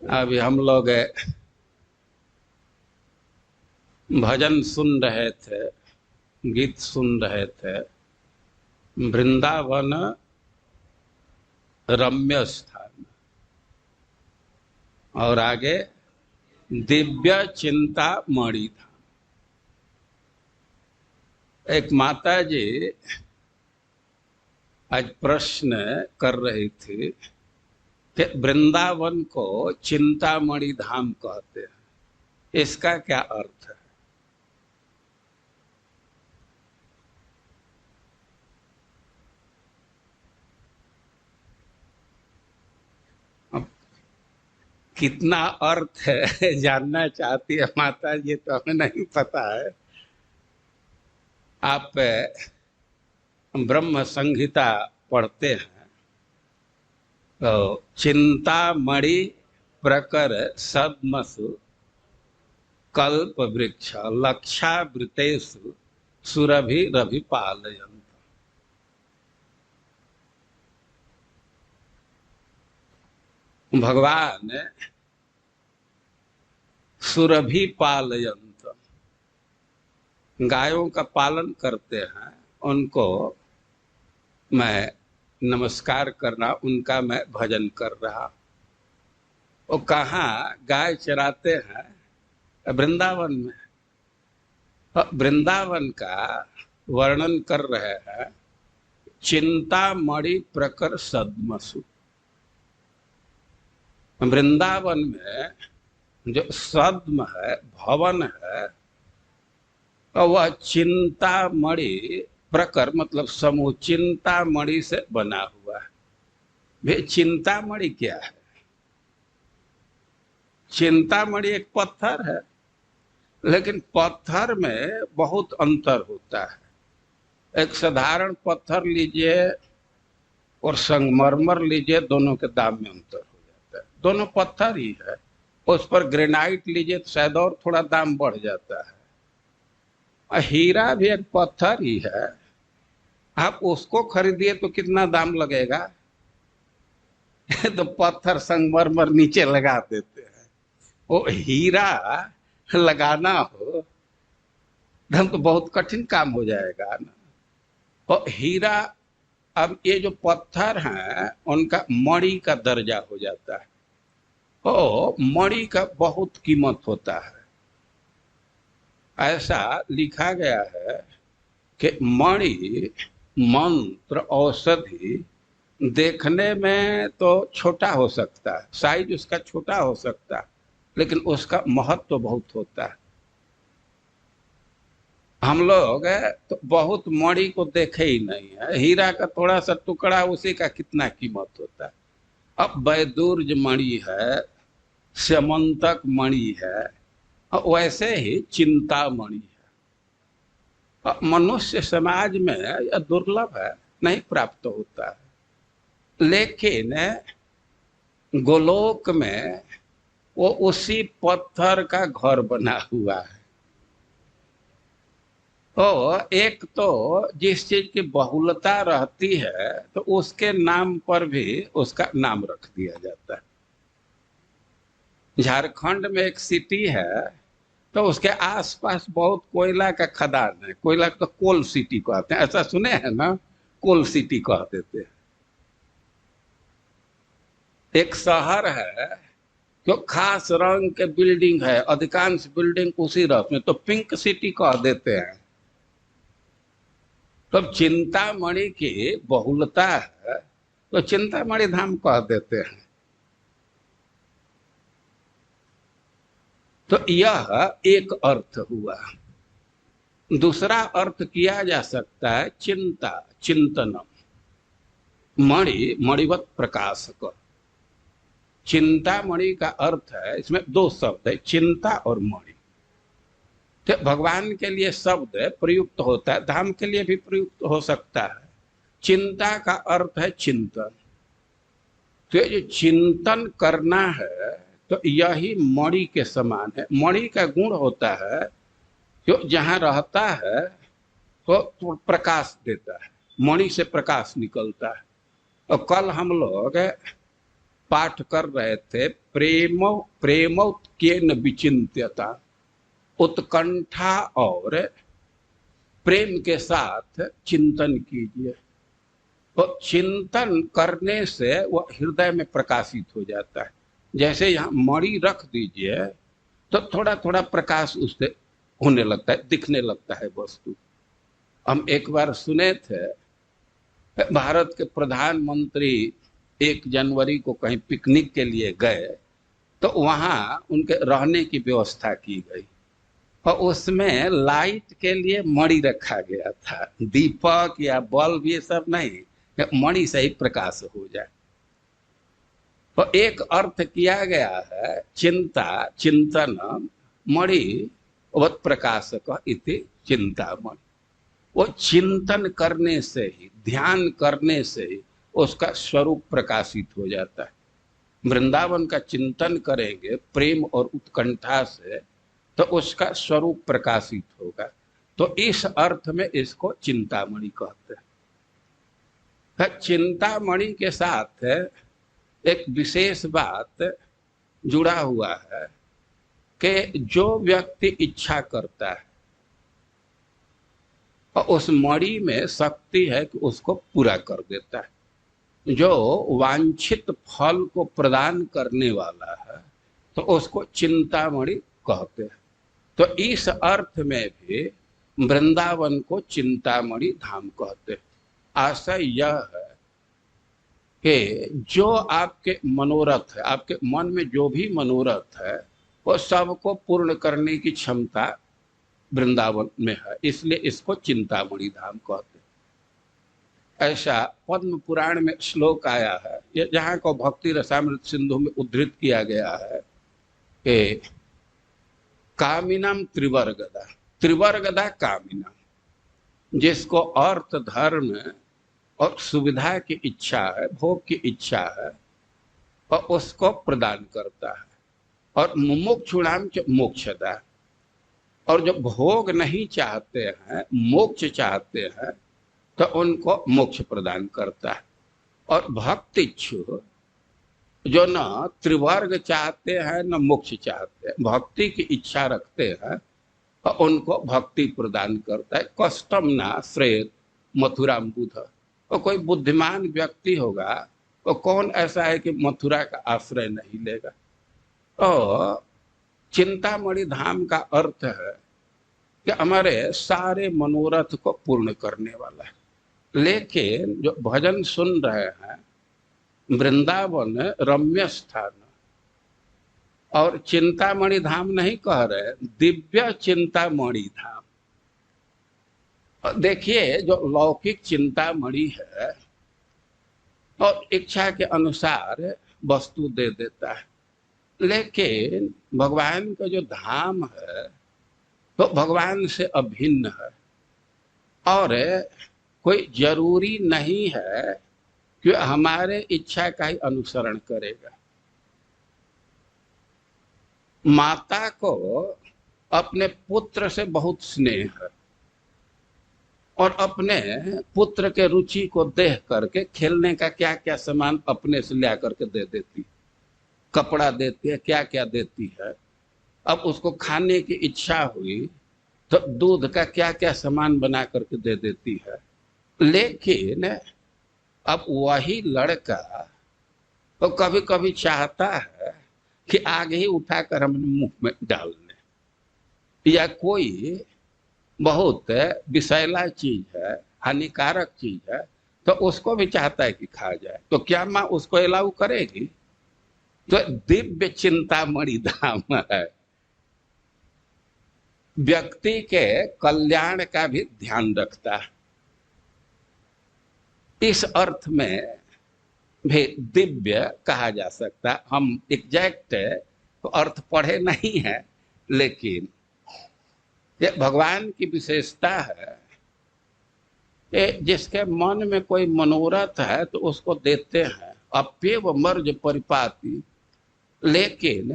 अभी हम लोग भजन सुन रहे थे, गीत सुन रहे थे। वृंदावन रम्य स्थान और आगे दिव्य चिंता मणि था। एक माता जी आज प्रश्न कर रही थी कि वृंदावन को चिंतामणि धाम कहते हैं, इसका क्या अर्थ है? अब कितना अर्थ है जानना चाहती है माता जी, तो हमें नहीं पता है। आप ब्रह्म संहिता पढ़ते हैं तो चिंतामणि प्रकर सद्मसु कल्प वृक्ष लक्षावृतेषु सुरभि रभि पालयन्त। भगवान सुरभि पालयन्त, गायों का पालन करते हैं। उनको मैं नमस्कार करना, उनका मैं भजन कर रहा। वो कहाँ गाय चराते हैं? वृंदावन में। वृंदावन का वर्णन कर रहे हैं। चिंतामणि प्रकर सद्मसु, वृंदावन में जो सद्म है, भवन है, वह चिंतामणि प्रकर मतलब समूह चिंतामणि से बना हुआ है। वे चिंतामणि क्या है? चिंतामणि एक पत्थर है, लेकिन पत्थर में बहुत अंतर होता है। एक साधारण पत्थर लीजिए और संगमरमर लीजिए, दोनों के दाम में अंतर हो जाता है। दोनों पत्थर ही है। उस पर ग्रेनाइट लीजिए तो शायद और थोड़ा दाम बढ़ जाता है। हीरा भी एक पत्थर ही है। आप उसको खरीदिए तो कितना दाम लगेगा? तो पत्थर संगमरमर नीचे लगा देते हैं। वो हीरा लगाना हो तो बहुत कठिन काम हो जाएगा ना। और हीरा, अब ये जो पत्थर हैं उनका मणि का दर्जा हो जाता है। तो मणि का बहुत कीमत होता है। ऐसा लिखा गया है कि मणि मंत्र औषधि देखने में तो छोटा हो सकता है, साइज उसका छोटा हो सकता है, लेकिन उसका महत्व तो बहुत होता है। हम लोग तो बहुत मणि को देखे ही नहीं है। हीरा का थोड़ा सा टुकड़ा, उसी का कितना कीमत होता है। अब वैदुर्ज मणि है, स्यमंतक मणि है, वैसे ही चिंतामणि है। मनुष्य समाज में यह दुर्लभ है, नहीं प्राप्त होता है। लेकिन गोलोक में वो उसी पत्थर का घर बना हुआ है। तो एक तो जिस चीज की बहुलता रहती है तो उसके नाम पर भी उसका नाम रख दिया जाता है। झारखंड में एक सिटी है, तो उसके आसपास बहुत कोयला का खदान है। कोयला को कोल सिटी कहते हैं, ऐसा सुने हैं ना? कोल सिटी कह देते हैं। एक शहर है जो खास रंग के बिल्डिंग है, अधिकांश बिल्डिंग उसी रंग में, तो पिंक सिटी कह देते हैं। तो चिंतामणि की बहुलता है तो चिंतामणि धाम कह देते हैं। तो यह एक अर्थ हुआ। दूसरा अर्थ किया जा सकता है चिंता, चिंतनम। मणि मणिवत प्रकाशक। चिंतामणि का अर्थ है, इसमें दो शब्द है, चिंता और मणि। तो भगवान के लिए शब्द प्रयुक्त होता है, धाम के लिए भी प्रयुक्त हो सकता है। चिंता का अर्थ है चिंतन। तो ये जो चिंतन करना है तो यही मणि के समान है। मणि का गुण होता है जो जहां रहता है तो प्रकाश देता है, मणि से प्रकाश निकलता है। और कल हम लोग पाठ कर रहे थे, प्रेम प्रेमोत्केन विचिन्त्यता, उत्कंठा और प्रेम के साथ चिंतन कीजिए। तो चिंतन करने से वह हृदय में प्रकाशित हो जाता है। जैसे यहाँ मणि रख दीजिए तो थोड़ा थोड़ा प्रकाश उससे होने लगता है, दिखने लगता है वस्तु। हम एक बार सुने थे, भारत के प्रधानमंत्री 1 जनवरी को कहीं पिकनिक के लिए गए, तो वहां उनके रहने की व्यवस्था की गई और उसमें लाइट के लिए मणि रखा गया था, दीपक या बल्ब ये सब नहीं, मणि से ही प्रकाश हो जाए। तो एक अर्थ किया गया है चिंता चिंतन मणि वत प्रकाशक इति चिंतामणि। वो चिंतन करने से ही, ध्यान करने से ही उसका स्वरूप प्रकाशित हो जाता है। वृंदावन का चिंतन करेंगे प्रेम और उत्कंठा से तो उसका स्वरूप प्रकाशित होगा। तो इस अर्थ में इसको चिंतामणि कहते हैं। चिंतामणि के साथ एक विशेष बात जुड़ा हुआ है कि जो व्यक्ति इच्छा करता है और उस मणि में शक्ति है कि उसको पूरा कर देता है। जो वांछित फल को प्रदान करने वाला है तो उसको चिंतामणि कहते हैं। तो इस अर्थ में भी वृंदावन को चिंतामणि धाम कहते हैं। आशय यह है कि जो आपके मनोरथ है, आपके मन में जो भी मनोरथ है वो सबको पूर्ण करने की क्षमता वृंदावन में है, इसलिए इसको चिंतामणि धाम कहते हैं। ऐसा पद्म पुराण में श्लोक आया है, जहाँ को भक्ति रसामृत सिंधु में उद्धृत किया गया है कि कामिनम त्रिवर्गदा, त्रिवर्गदा कामिनम, जिसको अर्थ धर्म और सुविधा की इच्छा है, भोग की इच्छा है, और उसको प्रदान करता है। और मुमुक्षुणाम च मोक्षदा, और जो भोग नहीं चाहते हैं, मोक्ष चाहते हैं, तो उनको मोक्ष प्रदान करता है। और भक्तिच्छु, जो न त्रिवर्ग चाहते हैं न मोक्ष चाहते हैं, भक्ति की इच्छा रखते हैं, और उनको भक्ति प्रदान करता है। कष्टम ना श्रेय मथुराम बुध, और कोई बुद्धिमान व्यक्ति होगा तो कौन ऐसा है कि मथुरा का आश्रय नहीं लेगा। तो चिंतामणि धाम का अर्थ है कि हमारे सारे मनोरथ को पूर्ण करने वाला है। लेकिन जो भजन सुन रहे हैं, वृंदावन रम्य स्थान और चिंतामणि धाम नहीं कह रहे, दिव्य चिंतामणि धाम। देखिए, जो लौकिक चिंतामणि है और इच्छा के अनुसार वस्तु दे देता है, लेकिन भगवान का जो धाम है तो भगवान से अभिन्न है और कोई जरूरी नहीं है कि हमारे इच्छा का ही अनुसरण करेगा। माता को अपने पुत्र से बहुत स्नेह है और अपने पुत्र के रुचि को देख करके खेलने का क्या क्या सामान अपने से ला करके दे देती, कपड़ा देती है, क्या क्या देती है। अब उसको खाने की इच्छा हुई तो दूध का क्या क्या सामान बना करके दे देती है। लेकिन अब वही लड़का तो कभी कभी चाहता है कि आगे ही उठाकर हम मुंह में डाल लें, या कोई बहुत विषैला चीज है, हानिकारक चीज है, तो उसको भी चाहता है कि खा जाए। तो क्या माँ उसको अलाउ करेगी? तो दिव्य चिंतामणि धाम है, व्यक्ति के कल्याण का भी ध्यान रखता है। इस अर्थ में भी दिव्य कहा जा सकता है। हम एग्जैक्ट तो अर्थ पढ़े नहीं है, लेकिन ये भगवान की विशेषता है कि जिसके मन में कोई मनोरथ है तो उसको देते हैं, अप्येव मर्ज परिपाती। लेकिन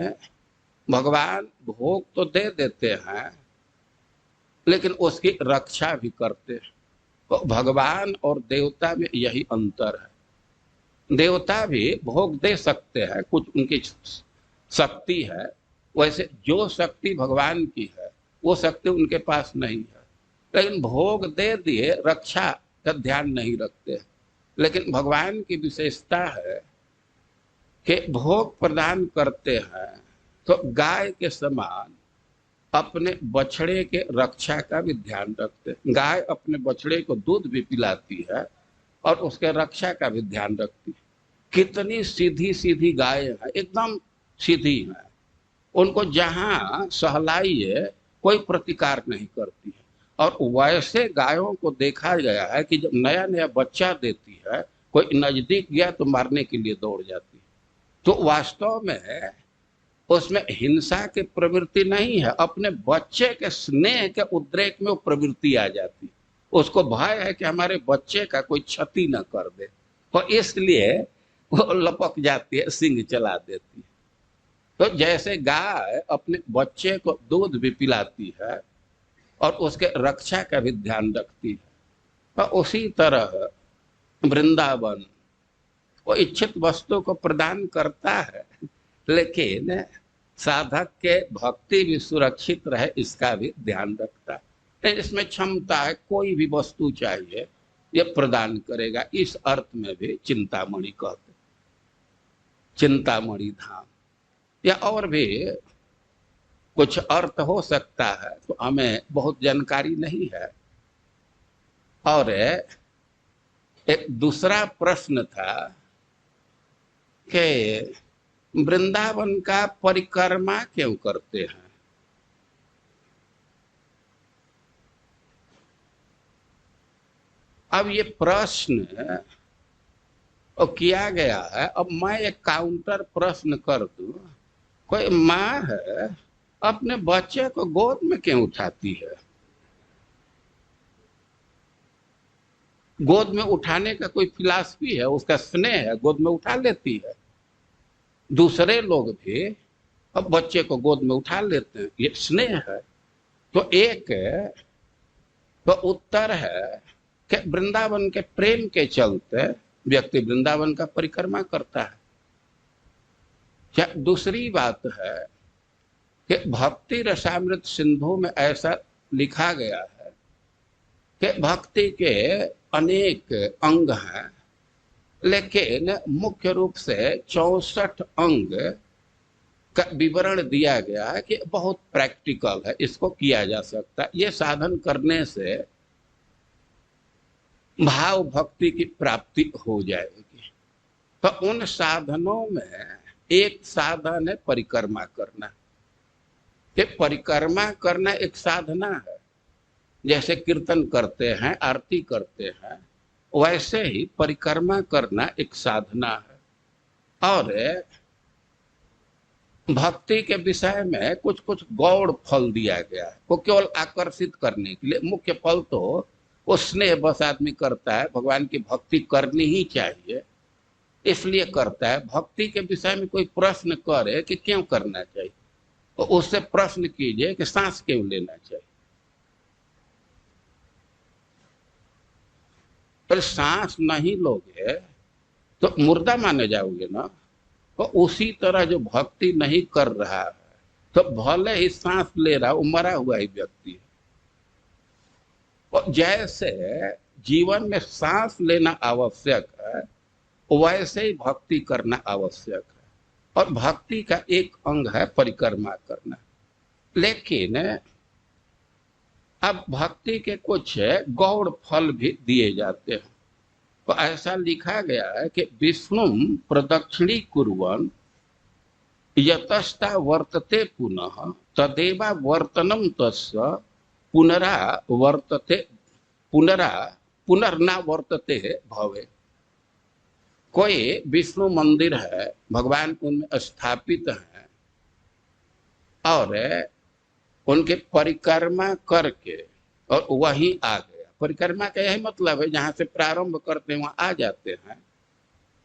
भगवान भोग तो दे देते हैं लेकिन उसकी रक्षा भी करते हैं। तो भगवान और देवता में यही अंतर है। देवता भी भोग दे सकते हैं, कुछ उनकी शक्ति है, वैसे जो शक्ति भगवान की है वो शक्ति उनके पास नहीं है, लेकिन भोग दे दिए, रक्षा का ध्यान नहीं रखते। लेकिन भगवान की विशेषता है कि भोग प्रदान करते हैं तो गाय के समान अपने बछड़े के रक्षा का भी ध्यान रखते हैं। गाय अपने बछड़े को दूध भी पिलाती है और उसके रक्षा का भी ध्यान रखती है। कितनी सीधी सीधी गाय है, एकदम सीधी है, उनको जहां सहलाइए कोई प्रतिकार नहीं करती है। और वैसे गायों को देखा गया है कि जब नया नया बच्चा देती है, कोई नजदीक गया तो मारने के लिए दौड़ जाती है। तो वास्तव में उसमें हिंसा की प्रवृत्ति नहीं है, अपने बच्चे के स्नेह के उद्रेक में वो प्रवृत्ति आ जाती है। उसको भय है कि हमारे बच्चे का कोई क्षति न कर दे, तो इसलिए वो लपक जाती है, सिंग चला देती है। तो जैसे गाय अपने बच्चे को दूध भी पिलाती है और उसके रक्षा का भी ध्यान रखती है, तो उसी तरह वृंदावन वो इच्छित वस्तु को प्रदान करता है, लेकिन साधक के भक्ति भी सुरक्षित रहे इसका भी ध्यान रखता है। इसमें क्षमता है, कोई भी वस्तु चाहिए ये प्रदान करेगा। इस अर्थ में भी चिंतामणि कहते, चिंतामणि धाम, या और भी कुछ अर्थ हो सकता है, तो हमें बहुत जानकारी नहीं है। और एक दूसरा प्रश्न था कि वृंदावन का परिक्रमा क्यों करते हैं? अब ये प्रश्न किया गया है। अब मैं एक काउंटर प्रश्न कर दूं, कोई माँ है अपने बच्चे को गोद में क्यों उठाती है? गोद में उठाने का कोई फिलॉसफी है, उसका स्नेह है, गोद में उठा लेती है। दूसरे लोग भी अब बच्चे को गोद में उठा लेते हैं, ये स्नेह है। तो एक तो उत्तर है कि वृंदावन के प्रेम के चलते व्यक्ति वृंदावन का परिक्रमा करता है। क्या दूसरी बात है कि भक्ति रसामृत सिंधु में ऐसा लिखा गया है कि भक्ति के अनेक अंग हैं, लेकिन मुख्य रूप से 64 अंग का विवरण दिया गया है कि बहुत प्रैक्टिकल है, इसको किया जा सकता है। ये साधन करने से भाव भक्ति की प्राप्ति हो जाएगी। तो उन साधनों में एक साधन है परिक्रमा करना। कि परिक्रमा करना एक साधना है, जैसे कीर्तन करते हैं, आरती करते हैं, वैसे ही परिक्रमा करना एक साधना है। और भक्ति के विषय में कुछ कुछ गौड़ फल दिया गया है, वो केवल आकर्षित करने के लिए। मुख्य फल तो वो स्नेह बस आदमी करता है, भगवान की भक्ति करनी ही चाहिए इसलिए करता है। भक्ति के विषय में कोई प्रश्न करे कि क्यों करना चाहिए, तो उससे प्रश्न कीजिए कि सांस क्यों लेना चाहिए। पर सांस नहीं लोगे तो मुर्दा माने जाओगे ना। तो उसी तरह जो भक्ति नहीं कर रहा है, तो भले ही सांस ले रहा, वो मरा हुआ ही व्यक्ति है। और जैसे जीवन में सांस लेना आवश्यक है, वैसे ही भक्ति करना आवश्यक है। और भक्ति का एक अंग है परिक्रमा करना। लेकिन अब भक्ति के कुछ गौड़ फल भी दिए जाते हैं। तो ऐसा लिखा गया है कि विष्णु प्रदक्षिणी कुर्वन् यतस्ता वर्तते पुनः तदेवा वर्तनम तस्य पुनर्ना वर्तते भवे। कोई विष्णु मंदिर है, भगवान उनमें स्थापित हैं, और उनके परिक्रमा करके और वहीं आ गया। परिक्रमा का यही मतलब है, जहां से प्रारंभ करते हैं वहां आ जाते हैं,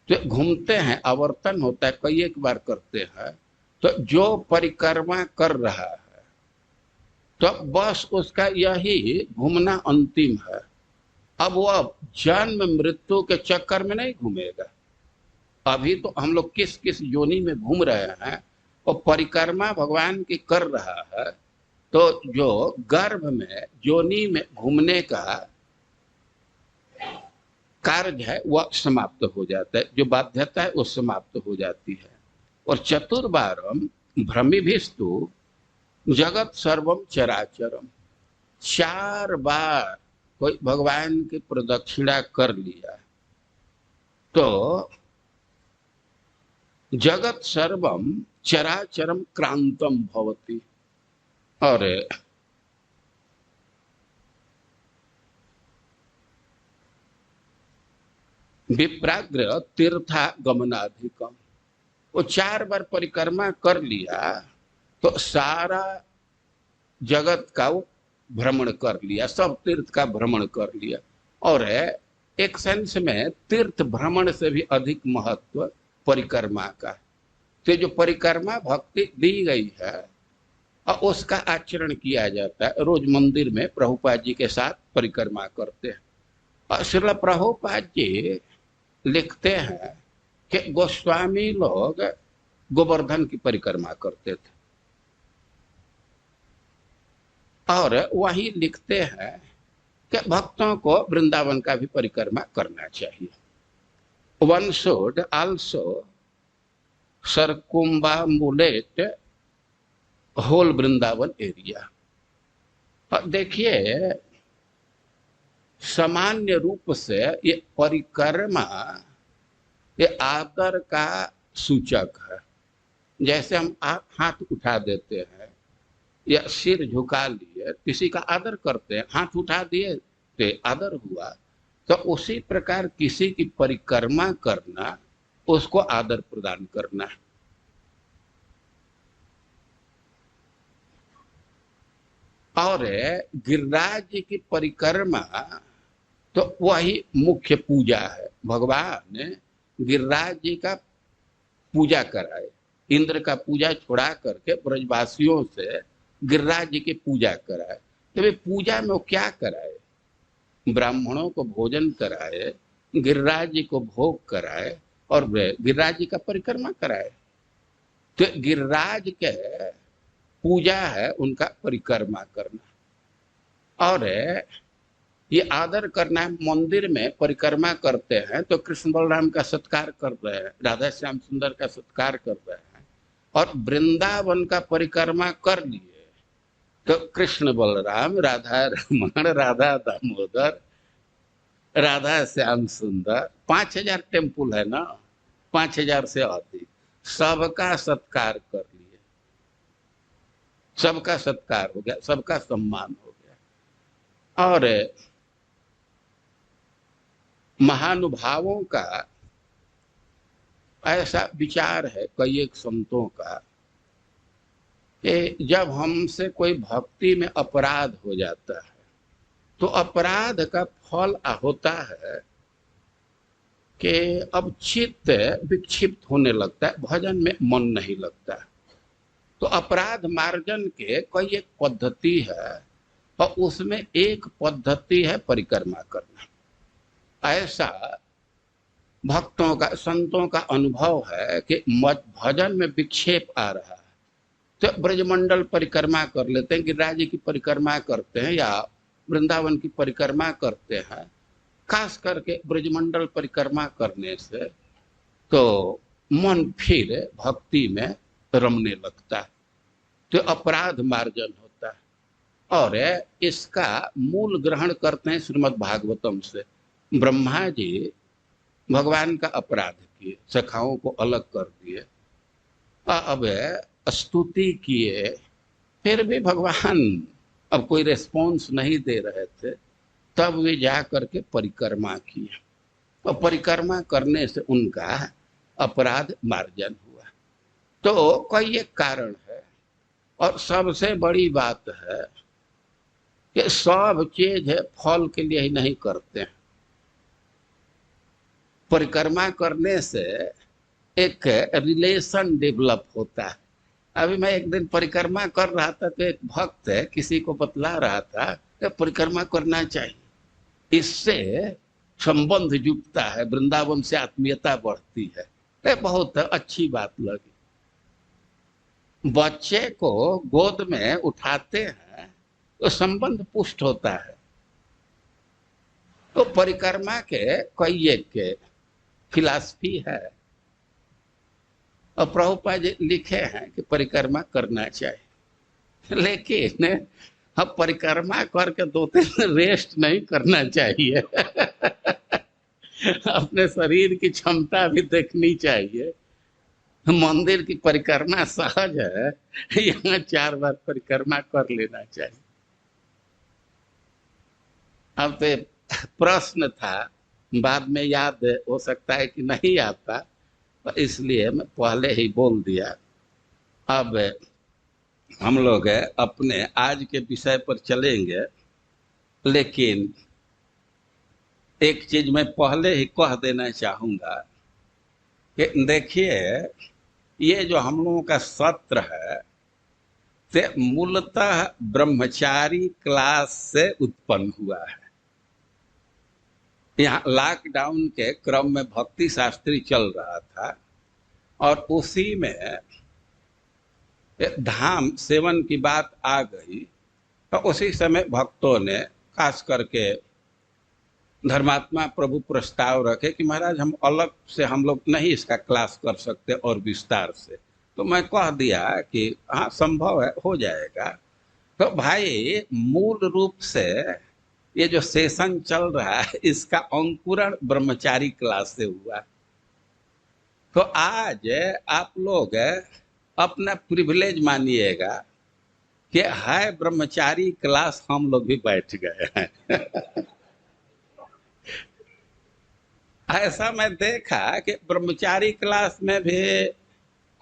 तो घूमते हैं, आवर्तन होता है, कई एक बार करते हैं। तो जो परिक्रमा कर रहा है तो बस उसका यही घूमना अंतिम है। अब वह जन्म मृत्यु के चक्कर में नहीं घूमेगा, अभी तो हम लोग किस किस योनि में घूम रहे हैं और परिक्रमा भगवान की कर रहा है, तो जो गर्भ में योनि में घूमने का कार्य है वह समाप्त हो जाता है, जो बाध्यता है वो समाप्त हो जाती है। और चतुर्बारम भ्रमिभिस्तु जगत सर्वम चराचरम, 4 बार कोई भगवान की प्रदक्षिणा कर लिया तो जगत सर्वम चराचरम क्रांतम भवति, और विप्राग्र तीर्थागमनाधिकम, वो 4 बार परिक्रमा कर लिया तो सारा जगत का वो भ्रमण कर लिया, सब तीर्थ का भ्रमण कर लिया। और एक सेंस में तीर्थ भ्रमण से भी अधिक महत्व परिक्रमा का। तो जो परिक्रमा भक्ति दी गई है और उसका आचरण किया जाता है। रोज मंदिर में प्रभुपाद जी के साथ परिक्रमा करते हैं। और श्रील प्रभुपाद जी लिखते हैं कि गोस्वामी लोग गोवर्धन की परिक्रमा करते थे, और वही लिखते हैं कि भक्तों को वृंदावन का भी परिक्रमा करना चाहिए। One should also circumambulate whole Vrindavan area. और देखिए, सामान्य रूप से ये परिक्रमा ये आदर का सूचक है। जैसे हम हाथ उठा देते हैं या सिर झुका लिए, किसी का आदर करते हैं, हाथ उठा दिए तो आदर हुआ। तो उसी प्रकार किसी की परिक्रमा करना, उसको आदर प्रदान करना है। और गिरिराज जी की परिक्रमा तो वही मुख्य पूजा है। भगवान गिरिराज जी का पूजा कराए, इंद्र का पूजा छुड़ा करके ब्रजवासियों से गिरिराज जी की पूजा कराए। तो वे पूजा में वो क्या कराए? ब्राह्मणों को भोजन कराए, गिरिराज जी को भोग कराए और गिरिराज जी का परिक्रमा कराए। तो गिरिराज के पूजा है उनका परिक्रमा करना। और ये आदर करना है। मंदिर में परिक्रमा करते हैं तो कृष्ण बलराम का सत्कार कर रहे हैं, राधा श्याम सुंदर का सत्कार कर रहे हैं। और वृंदावन का परिक्रमा कर लिए तो कृष्ण बलराम, राधा रमण, राधा दामोदर, राधा श्याम सुंदर, 5000 टेम्पल है ना, 5000 से अधिक, सबका सत्कार कर लिए, सबका सत्कार हो गया, सबका सम्मान हो गया। और महानुभावों का ऐसा विचार है कई एक संतों का कि जब हमसे कोई भक्ति में अपराध हो जाता है तो अपराध का फल होता है कि अब चित्त विक्षिप्त होने लगता है, भजन में मन नहीं लगता। तो अपराध मार्जन के कई एक पद्धति है और उसमें एक पद्धति है परिक्रमा करना। ऐसा भक्तों का, संतों का अनुभव है कि भजन में विक्षेप आ रहा है तो ब्रजमंडल परिक्रमा कर लेते हैं, गिरिराज जी की परिक्रमा करते हैं या वृंदावन की परिक्रमा करते हैं। खास करके ब्रजमंडल परिक्रमा करने से तो मन फिर भक्ति में रमने लगता है, तो अपराध मार्जन होता है। और इसका मूल ग्रहण करते हैं श्रीमद् भागवतम से। ब्रह्मा जी भगवान का अपराध किए, सखाओं को अलग कर दिए, अब स्तुति किए, फिर भी भगवान अब कोई रेस्पॉन्स नहीं दे रहे थे, तब वे जा करके परिक्रमा किए और परिक्रमा करने से उनका अपराध मार्जन हुआ। तो कई एक कारण है और सबसे बड़ी बात है कि सब चीज है फल के लिए ही नहीं करते हैं। परिक्रमा करने से एक रिलेशन डेवलप होता है। अभी मैं एक दिन परिक्रमा कर रहा था तो एक भक्त है किसी को बतला रहा था कि परिक्रमा करना चाहिए, इससे संबंध जुटता है, वृंदावन से आत्मीयता बढ़ती है। ये बहुत अच्छी बात लगी। बच्चे को गोद में उठाते हैं तो संबंध पुष्ट होता है। तो परिक्रमा के कई एक के फिलॉसफी है, और प्रभुपाद जी लिखे हैं कि परिक्रमा करना चाहिए, लेकिन अब परिक्रमा करके 2 दिन रेस्ट नहीं करना चाहिए। अपने शरीर की क्षमता भी देखनी चाहिए। मंदिर की परिक्रमा सहज है, यहाँ 4 बार परिक्रमा कर लेना चाहिए। अब तो प्रश्न था, बाद में याद हो सकता है कि नहीं आता, तो इसलिए मैं पहले ही बोल दिया। अब हम लोग अपने आज के विषय पर चलेंगे, लेकिन एक चीज मैं पहले ही कह देना चाहूंगा कि देखिए, ये जो हम लोगों का सत्र है से मूलतः ब्रह्मचारी क्लास से उत्पन्न हुआ है। यहाँ लॉकडाउन के क्रम में भक्ति शास्त्री चल रहा था, और उसी में धाम सेवन की बात आ गई, तो उसी समय भक्तों ने खास करके धर्मात्मा प्रभु प्रस्ताव रखे कि महाराज हम अलग से हम लोग नहीं इसका क्लास कर सकते और विस्तार से। तो मैं कह दिया कि हाँ संभव है, हो जाएगा। तो भाई मूल रूप से ये जो सेशन चल रहा है इसका अंकुरण ब्रह्मचारी क्लास से हुआ। तो आज आप लोग अपना प्रिविलेज मानिएगा कि है ब्रह्मचारी क्लास, हम लोग भी बैठ गए हैं। ऐसा मैं देखा कि ब्रह्मचारी क्लास में भी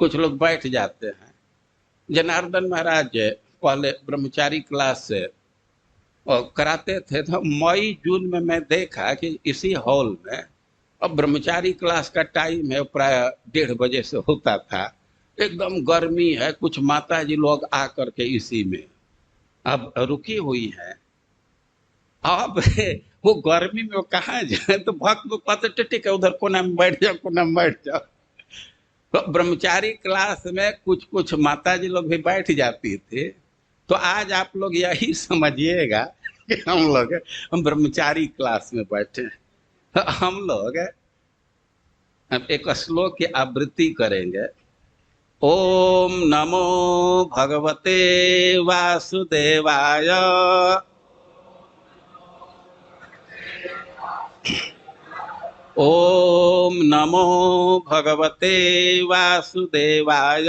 कुछ लोग बैठ जाते हैं। जनार्दन महाराज पहले ब्रह्मचारी क्लास से और कराते थे, तो मई जून में मैं देखा कि इसी हॉल में, अब ब्रह्मचारी क्लास का टाइम है प्राय 1:30 बजे से होता था, एकदम गर्मी है, कुछ माता जी लोग आकर के इसी में अब रुकी हुई है। अब वो गर्मी में वो कहाँ जाए, तो भक्त को पता ठीक है उधर कोना में बैठ जाओ, कोना में बैठ जाओ। तो ब्रह्मचारी क्लास में कुछ कुछ माता जी लोग भी बैठ जाती थी। तो आज आप लोग यही समझिएगा कि हम ब्रह्मचारी क्लास में बैठे हैं। तो हम लोग अब एक श्लोक की आवृत्ति करेंगे। ओम नमो भगवते वासुदेवाय। ओम नमो भगवते वासुदेवाय।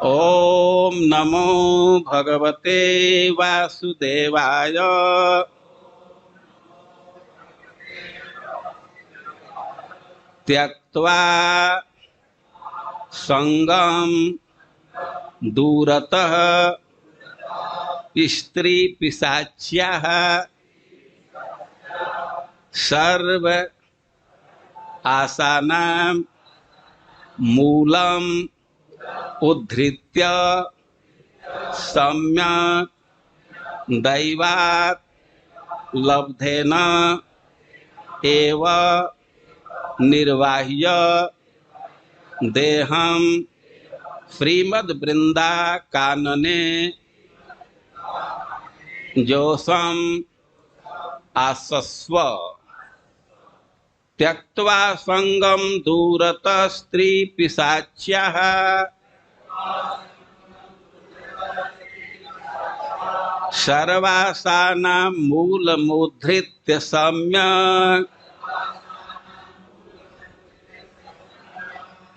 ओम नमो भगवते वासुदेवाय। त्यक्त्वा संगम दूरतः स्त्री पिशाच्याः सर्व आसानां मूलम उद्धृत्य सम्यक् दैवात् लब्धेन एव निर्वाह्य देहम श्रीमद् वृंदा कानने जोसम आसस्व। त्यक्त्वा संगम दूरतः स्त्री पिशाच्याः सर्वासानां मूलमुद्धृत्य सम्यक्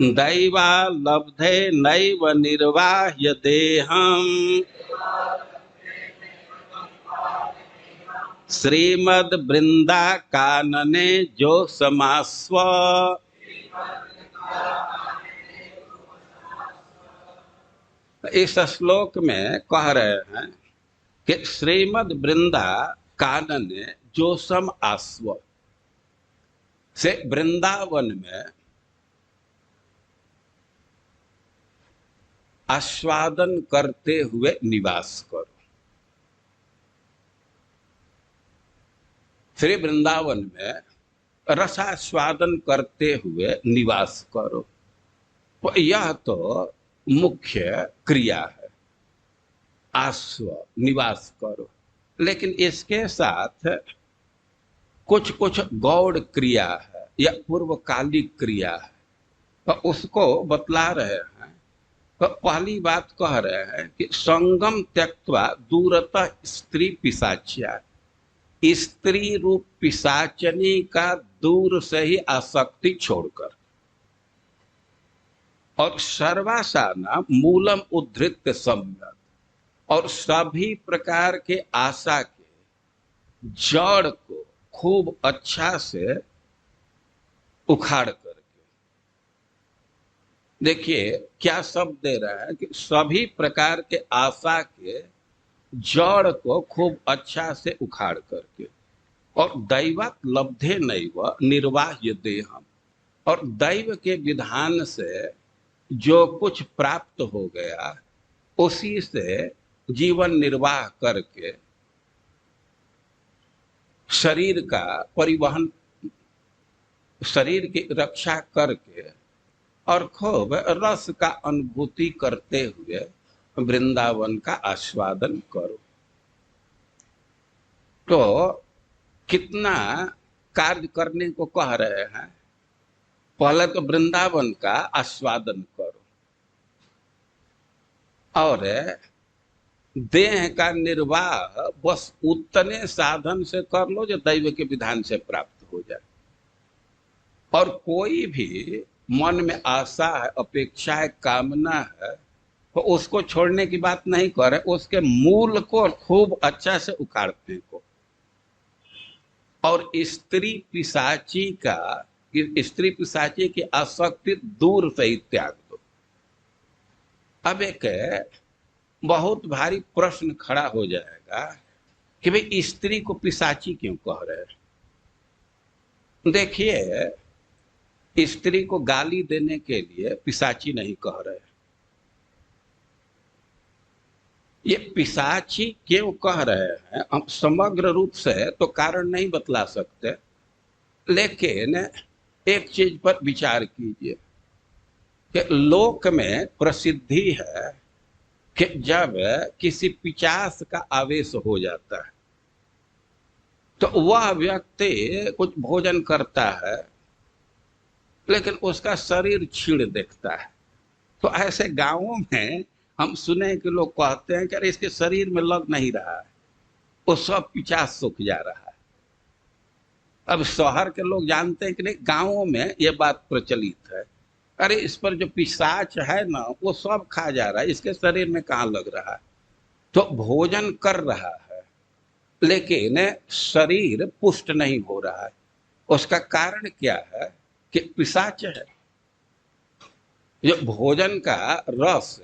दैवा लब्धे नैव निर्वाह्य देहम् श्रीमद् वृंदा कानने जो समास्व। इस श्लोक में कह रहे हैं कि श्रीमद् वृंदा कानने जोसम आस्व से वृंदावन में आस्वादन करते हुए निवास करो। श्री वृंदावन में रसास्वादन करते हुए निवास करो। तो यह तो मुख्य क्रिया है, आस्व निवास करो। लेकिन इसके साथ कुछ कुछ गौड़ क्रिया है या पूर्वकालिक क्रिया है, तो उसको बतला रहे हैं। तो पहली बात कह रहे हैं कि संगम त्यक्त्वा दूरतः स्त्री पिशाच्या, स्त्री रूप पिशाचनी का दूर से ही आसक्ति छोड़कर, और सर्वासाना मूलम उद्धृत सम्यक, और सभी प्रकार के आशा के जड़ को खूब अच्छा से उखाड़ करके, देखिए क्या शब्द दे रहा है कि सभी प्रकार के आशा के जड़ को खूब अच्छा से उखाड़ करके, और दैवत लब्धे नैव निर्वाह्य देहम, और दैव के विधान से जो कुछ प्राप्त हो गया उसी से जीवन निर्वाह करके शरीर का परिवहन, शरीर की रक्षा करके, और खूब रस का अनुभूति करते हुए वृंदावन का आस्वादन करो। तो कितना कार्य करने को कह रहे हैं। पहले तो वृंदावन का आस्वादन करो, और देह का निर्वाह बस उतने साधन से कर लो जो दैव के विधान से प्राप्त हो जाए। और कोई भी मन में आशा है, अपेक्षा है, कामना है, तो उसको छोड़ने की बात नहीं करे, उसके मूल को खूब अच्छा से उखाड़ने को। और स्त्री पिशाची की आसक्ति दूर से ही त्याग दो। अब एक बहुत भारी प्रश्न खड़ा हो जाएगा कि भाई स्त्री को पिशाची क्यों कह रहे हैं। देखिए, स्त्री को गाली देने के लिए पिशाची नहीं कह रहे। ये पिशाची क्यों कह रहे हैं हम समग्र रूप से तो कारण नहीं बतला सकते, लेकिन एक चीज पर विचार कीजिए कि लोक में प्रसिद्धि है कि जब किसी पिशाच का आवेश हो जाता है तो वह व्यक्ति कुछ भोजन करता है लेकिन उसका शरीर छीड़ देखता है। तो ऐसे गांवों में हम सुने कि लोग कहते हैं कि अरे इसके शरीर में लग नहीं रहा है, वो सब पिशाच सूख जा रहा है। अब शहर के लोग जानते हैं कि नहीं, गांवों में ये बात प्रचलित है, अरे इस पर जो पिशाच है ना वो सब खा जा रहा है, इसके शरीर में कहाँ लग रहा है। तो भोजन कर रहा है लेकिन शरीर पुष्ट नहीं हो रहा है। उसका कारण क्या है कि पिशाच है। जो भोजन का रस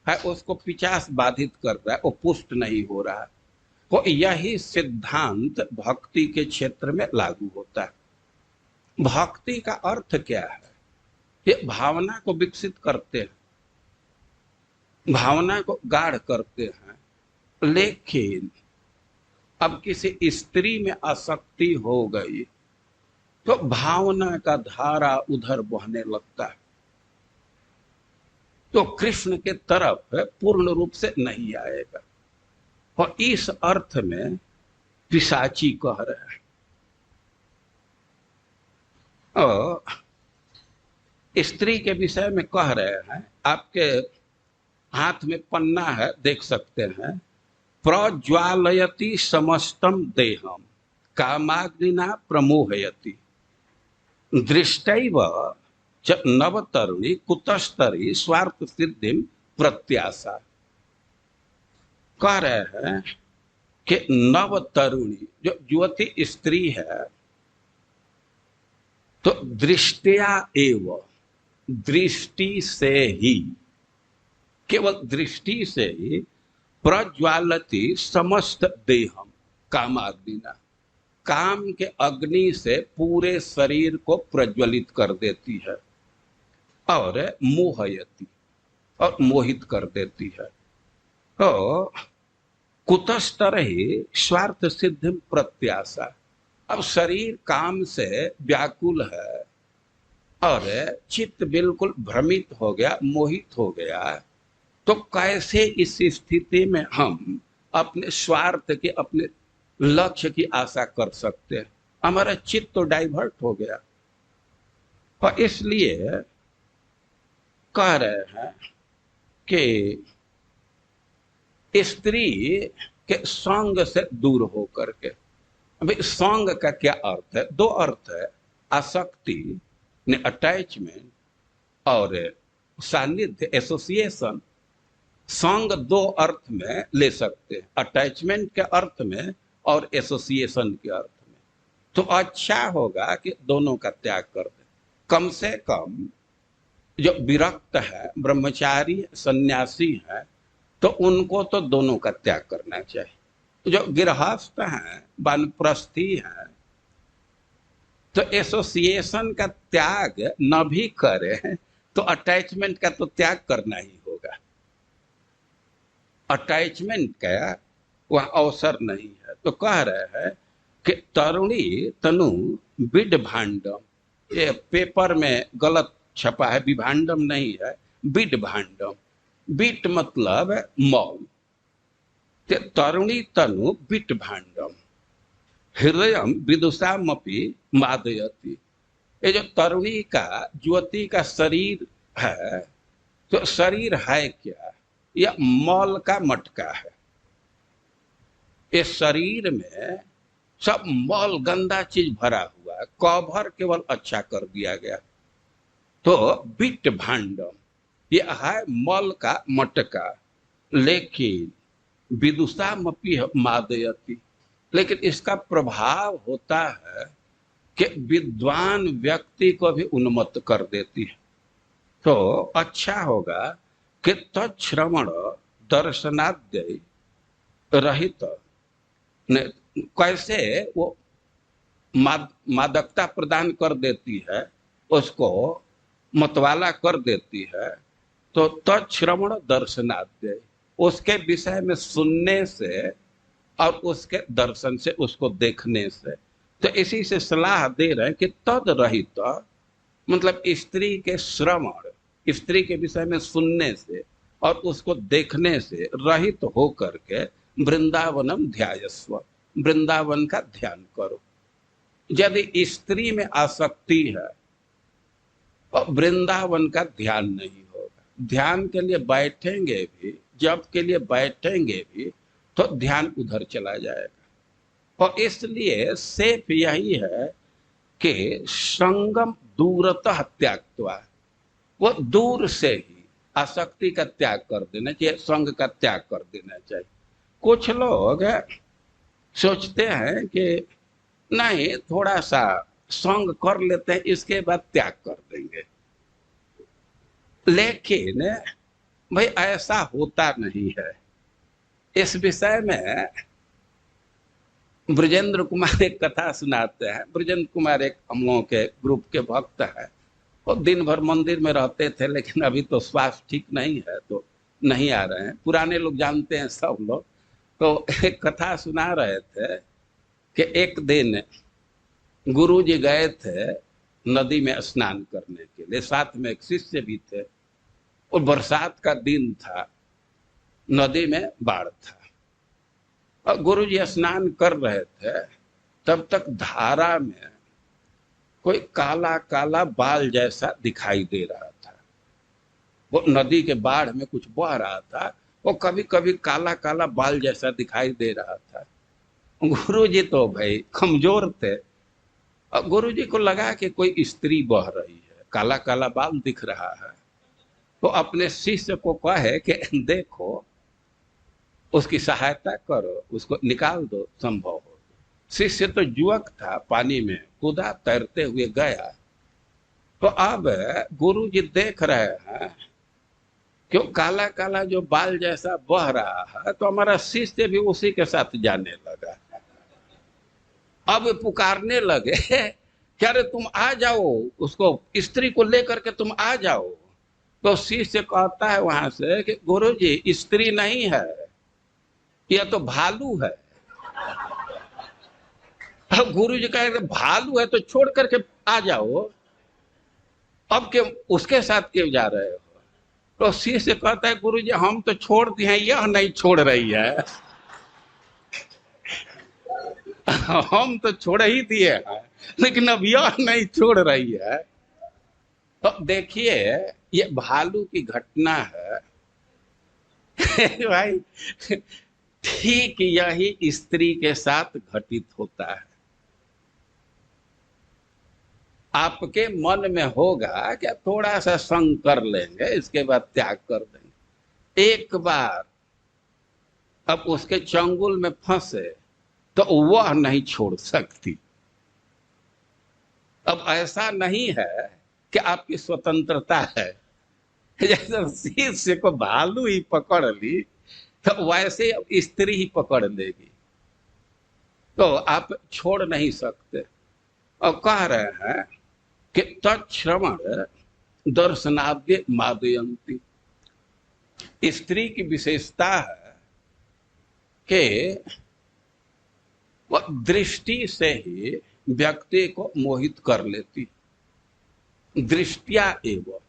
है उसको पिशाच बाधित कर रहा है, वो पुष्ट नहीं हो रहा है। तो यही सिद्धांत भक्ति के क्षेत्र में लागू होता है। भक्ति का अर्थ क्या है? ये भावना को विकसित करते हैं, भावना को गाढ़ करते हैं। लेकिन अब किसी स्त्री में आसक्ति हो गई तो भावना का धारा उधर बहने लगता है, तो कृष्ण के तरफ पूर्ण रूप से नहीं आएगा। और इस अर्थ में पिशाची कह रहे हैं। और स्त्री के विषय में कह रहे हैं, आपके हाथ में पन्ना है, देख सकते हैं। प्रज्वालयति समस्तम देहम कामाग्निना प्रमोहयति दृष्टैव च नवतरुणी कुतस्तरी स्वार्थ सिद्धि प्रत्याशा। कह रहे हैं कि नवतरुणी जो युवती स्त्री है तो दृष्टिया एव, दृष्टि से ही, केवल दृष्टि से ही प्रज्वालती समस्त देहम कामाग्निना, काम के अग्नि से पूरे शरीर को प्रज्वलित कर देती है, और मोहयति, और मोहित कर देती है। तो कुतस्तर ही स्वार्थ सिद्धि प्रत्याशा, अब शरीर काम से व्याकुल है और चित्त बिल्कुल भ्रमित हो गया, मोहित हो गया, तो कैसे इस स्थिति में हम अपने स्वार्थ के, अपने लक्ष्य की आशा कर सकते हैं? हमारा चित्त तो डाइवर्ट हो गया। और इसलिए कह रहे हैं कि स्त्री के संग से दूर होकर के, अभी संग का क्या अर्थ है? दो अर्थ है, आसक्ति ने अटैचमेंट और सानिध्य एसोसिएशन। संग दो अर्थ में ले सकते हैं, अटैचमेंट के अर्थ में और एसोसिएशन के अर्थ में। तो अच्छा होगा कि दोनों का त्याग कर दे। कम से कम जो विरक्त है, ब्रह्मचारी सन्यासी है, तो उनको तो दोनों का त्याग करना चाहिए। जो गृहस्थ हैं, वानप्रस्थी हैं, तो एसोसिएशन का त्याग न भी करें तो अटैचमेंट का तो त्याग करना ही होगा। अटैचमेंट का वह अवसर नहीं है। तो कह रहे हैं कि तरुणी तनु बिड भांडम, ये पेपर में गलत छपा है, विभांडम नहीं है, बिड भांडम। बिट मतलब मौल, तरुणी तनु बिट भांडम हृदयम विदुषामपि मादयति। ये जो तरुणी का, ज्योति का शरीर है, तो शरीर है क्या? यह मौल का मटका है। इस शरीर में सब मौल, गंदा चीज भरा हुआ है, कवर केवल अच्छा कर दिया गया। तो बिट भांडम यह है मौल का मटका, लेकिन विदुषामपि मादयति, लेकिन इसका प्रभाव होता है कि विद्वान व्यक्ति को भी उन्मत्त कर देती है। तो अच्छा होगा कि तत्श्रवण दर्शनाद्य रहित, कैसे वो मादकता प्रदान कर देती है, उसको मतवाला कर देती है। तो तत्श्रवण दर्शनाद्य, उसके विषय में सुनने से और उसके दर्शन से, उसको देखने से। तो इसी से सलाह दे रहे हैं कि तद रहित, मतलब स्त्री के श्रवण, स्त्री के विषय में सुनने से और उसको देखने से रहित होकर के वृंदावनम ध्यायस्व, वृंदावन का ध्यान करो। यदि स्त्री में आसक्ति है और वृंदावन का ध्यान नहीं होगा, ध्यान के लिए बैठेंगे भी, जब के लिए बैठेंगे भी, तो ध्यान उधर चला जाएगा। और इसलिए सेफ यही है कि संगम दूरतः त्यागत्वा, वो दूर से ही आसक्ति का त्याग कर देना चाहिए, संग का त्याग कर देना चाहिए। कुछ लोग सोचते हैं कि नहीं, थोड़ा सा संग कर लेते हैं, इसके बाद त्याग कर देंगे। लेकिन भाई ऐसा होता नहीं है। इस विषय में ब्रजेंद्र कुमार एक कथा सुनाते हैं। ब्रजेंद्र कुमार एक हम लोगों के ग्रुप के भक्त है, वो दिन भर मंदिर में रहते थे, लेकिन अभी तो स्वास्थ्य ठीक नहीं है तो नहीं आ रहे हैं। पुराने लोग जानते हैं सब लोग। तो एक कथा सुना रहे थे कि एक दिन गुरु जी गए थे नदी में स्नान करने के लिए, साथ में एक शिष्य भी थे, और बरसात का दिन था, नदी में बाढ़ था। और गुरु जी स्नान कर रहे थे, तब तक धारा में कोई काला काला बाल जैसा दिखाई दे रहा था। वो नदी के बाढ़ में कुछ बह रहा था, वो कभी कभी काला काला बाल जैसा दिखाई दे रहा था। गुरु जी तो भाई कमजोर थे, और गुरु जी को लगा कि कोई स्त्री बह रही है, काला काला बाल दिख रहा है। तो अपने शिष्य को कहे कि देखो, उसकी सहायता करो, उसको निकाल दो संभव हो। शिष्य तो युवक था, पानी में कूदा, तैरते हुए गया। तो अब गुरु जी देख रहे हैं कि काला काला जो बाल जैसा बह रहा है, तो हमारा शिष्य भी उसी के साथ जाने लगा। अब पुकारने लगे कि अरे तुम आ जाओ, उसको, स्त्री को लेकर के तुम आ जाओ। तो शिष्य कहता है वहां से कि गुरु जी, स्त्री नहीं है, यह तो भालू है। अब गुरु जी कह रहे भालू है तो छोड़ करके आ जाओ, अब क्यों उसके साथ क्यों जा रहे हो? तो शिष्य कहता है गुरु जी हम तो छोड़ दिए हैं, यह नहीं छोड़ रही है। हम तो छोड़ ही दिए हैं, लेकिन अब यह नहीं छोड़ रही है। तो देखिए ये भालू की घटना है। भाई ठीक यही स्त्री के साथ घटित होता है। आपके मन में होगा कि थोड़ा सा संग कर लेंगे, इसके बाद त्याग कर देंगे। एक बार अब उसके चंगुल में फंसे तो वह नहीं छोड़ सकती। अब ऐसा नहीं है कि आपकी स्वतंत्रता है, जैसे शिष्य को भालू ही पकड़ ली तो वैसे अब स्त्री ही पकड़ लेगी, तो आप छोड़ नहीं सकते। और कह रहे हैं कि तत्श्रवण दर्शनाद्य मादयंती। स्त्री की विशेषता है कि वह दृष्टि से ही व्यक्ति को मोहित कर लेती। दृष्टिया एवं,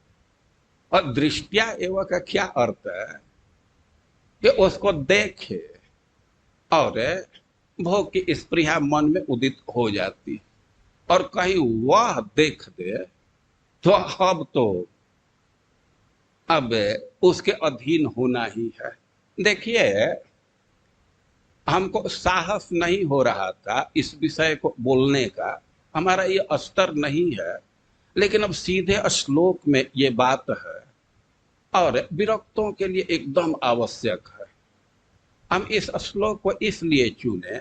और दृष्टिया एवं का क्या अर्थ है कि उसको देखे और भोग की स्पृहा मन में उदित हो जाती, और कहीं वह देख दे तो अब उसके अधीन होना ही है। देखिए हमको साहस नहीं हो रहा था इस विषय को बोलने का, हमारा ये स्तर नहीं है, लेकिन अब सीधे श्लोक में ये बात है और विरक्तों के लिए एकदम आवश्यक है। हम इस श्लोक को इसलिए चुने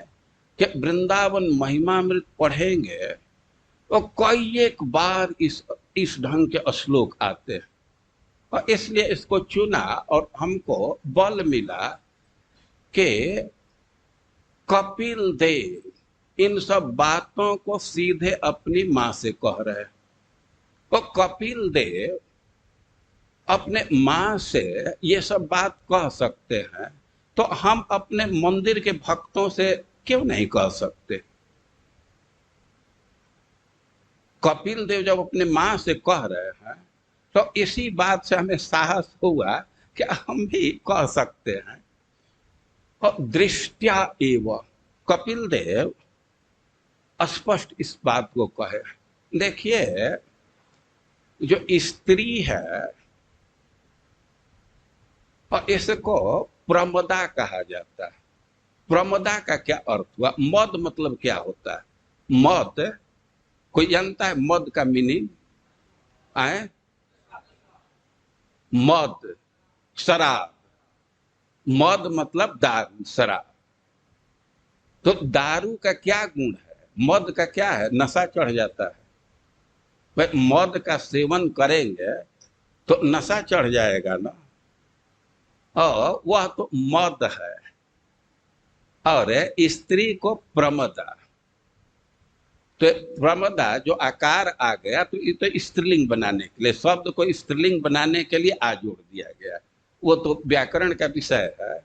कि वृंदावन महिमामृत पढ़ेंगे तो कई एक बार इस ढंग के श्लोक आते हैं, और इसलिए इसको चुना और हमको बल मिला कि कपिल देव इन सब बातों को सीधे अपनी मां से कह रहे हैं। तो कपिल देव अपने मां से ये सब बात कह सकते हैं, तो हम अपने मंदिर के भक्तों से क्यों नहीं कह सकते? कपिल देव जब अपने मां से कह रहे हैं तो इसी बात से हमें साहस हुआ कि हम भी कह सकते हैं। और दृष्टिया एवं कपिल देव स्पष्ट इस बात को कहे। देखिए जो स्त्री है और इसको प्रमदा कहा जाता है। प्रमदा का क्या अर्थ हुआ? मद मतलब क्या होता है? मद कोई जानता है मद का मीनिंग? आए मद शराब, मद मतलब दारू शराब। तो दारू का क्या गुण है? मद का क्या है? नशा चढ़ जाता है। भाई मद का सेवन करेंगे तो नशा चढ़ जाएगा ना, और वह तो मद है। और स्त्री को प्रमदा, तो प्रमदा जो आकार आ गया तो ये तो स्त्रीलिंग बनाने के लिए, शब्द को स्त्रीलिंग बनाने के लिए आ जोड़ दिया गया, वो तो व्याकरण का विषय है।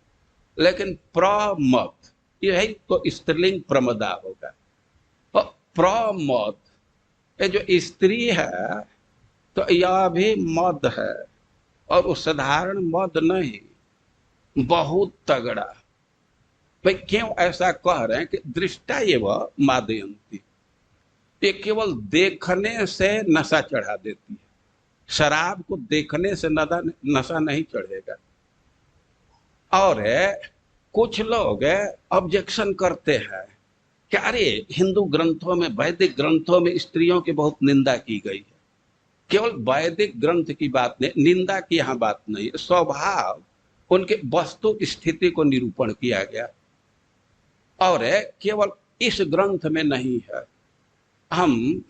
लेकिन प्रमद यही तो स्त्रीलिंग प्रमदा होगा। और प्रमद ये जो स्त्री है तो यह भी मद है, और वो साधारण मद नहीं, बहुत तगड़ा। भाई क्यों ऐसा कह रहे हैं कि दृष्टा एवं मादयंती, ये केवल देखने से नशा चढ़ा देती है। शराब को देखने से नशा नहीं चढ़ेगा। और कुछ लोग ऑब्जेक्शन करते हैं कि अरे हिंदू ग्रंथों में, वैदिक ग्रंथों में स्त्रियों की बहुत निंदा की गई है। केवल वैदिक ग्रंथ की बात नहीं, निंदा की यहाँ बात नहीं, स्वभाव उनके वस्तु स्थिति को निरूपण किया गया। और केवल इस ग्रंथ में नहीं है, हम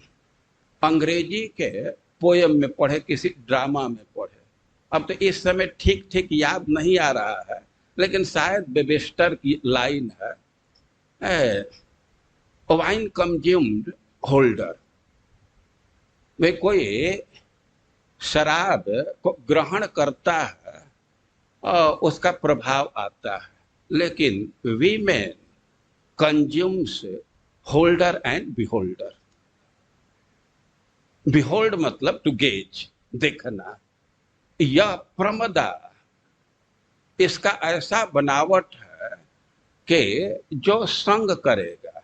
अंग्रेजी के पोयम में पढ़े, किसी ड्रामा में पढ़े, अब तो इस समय ठीक ठीक याद नहीं आ रहा है, लेकिन शायद वेबस्टर की लाइन है, वाइन कंज्यूम्ड होल्डर में कोई शराब को ग्रहण करता है और उसका प्रभाव आता है, लेकिन women consumes holder and beholder. Behold मतलब टू गेज, देखना। यह प्रमदा, इसका ऐसा बनावट है कि जो संग करेगा,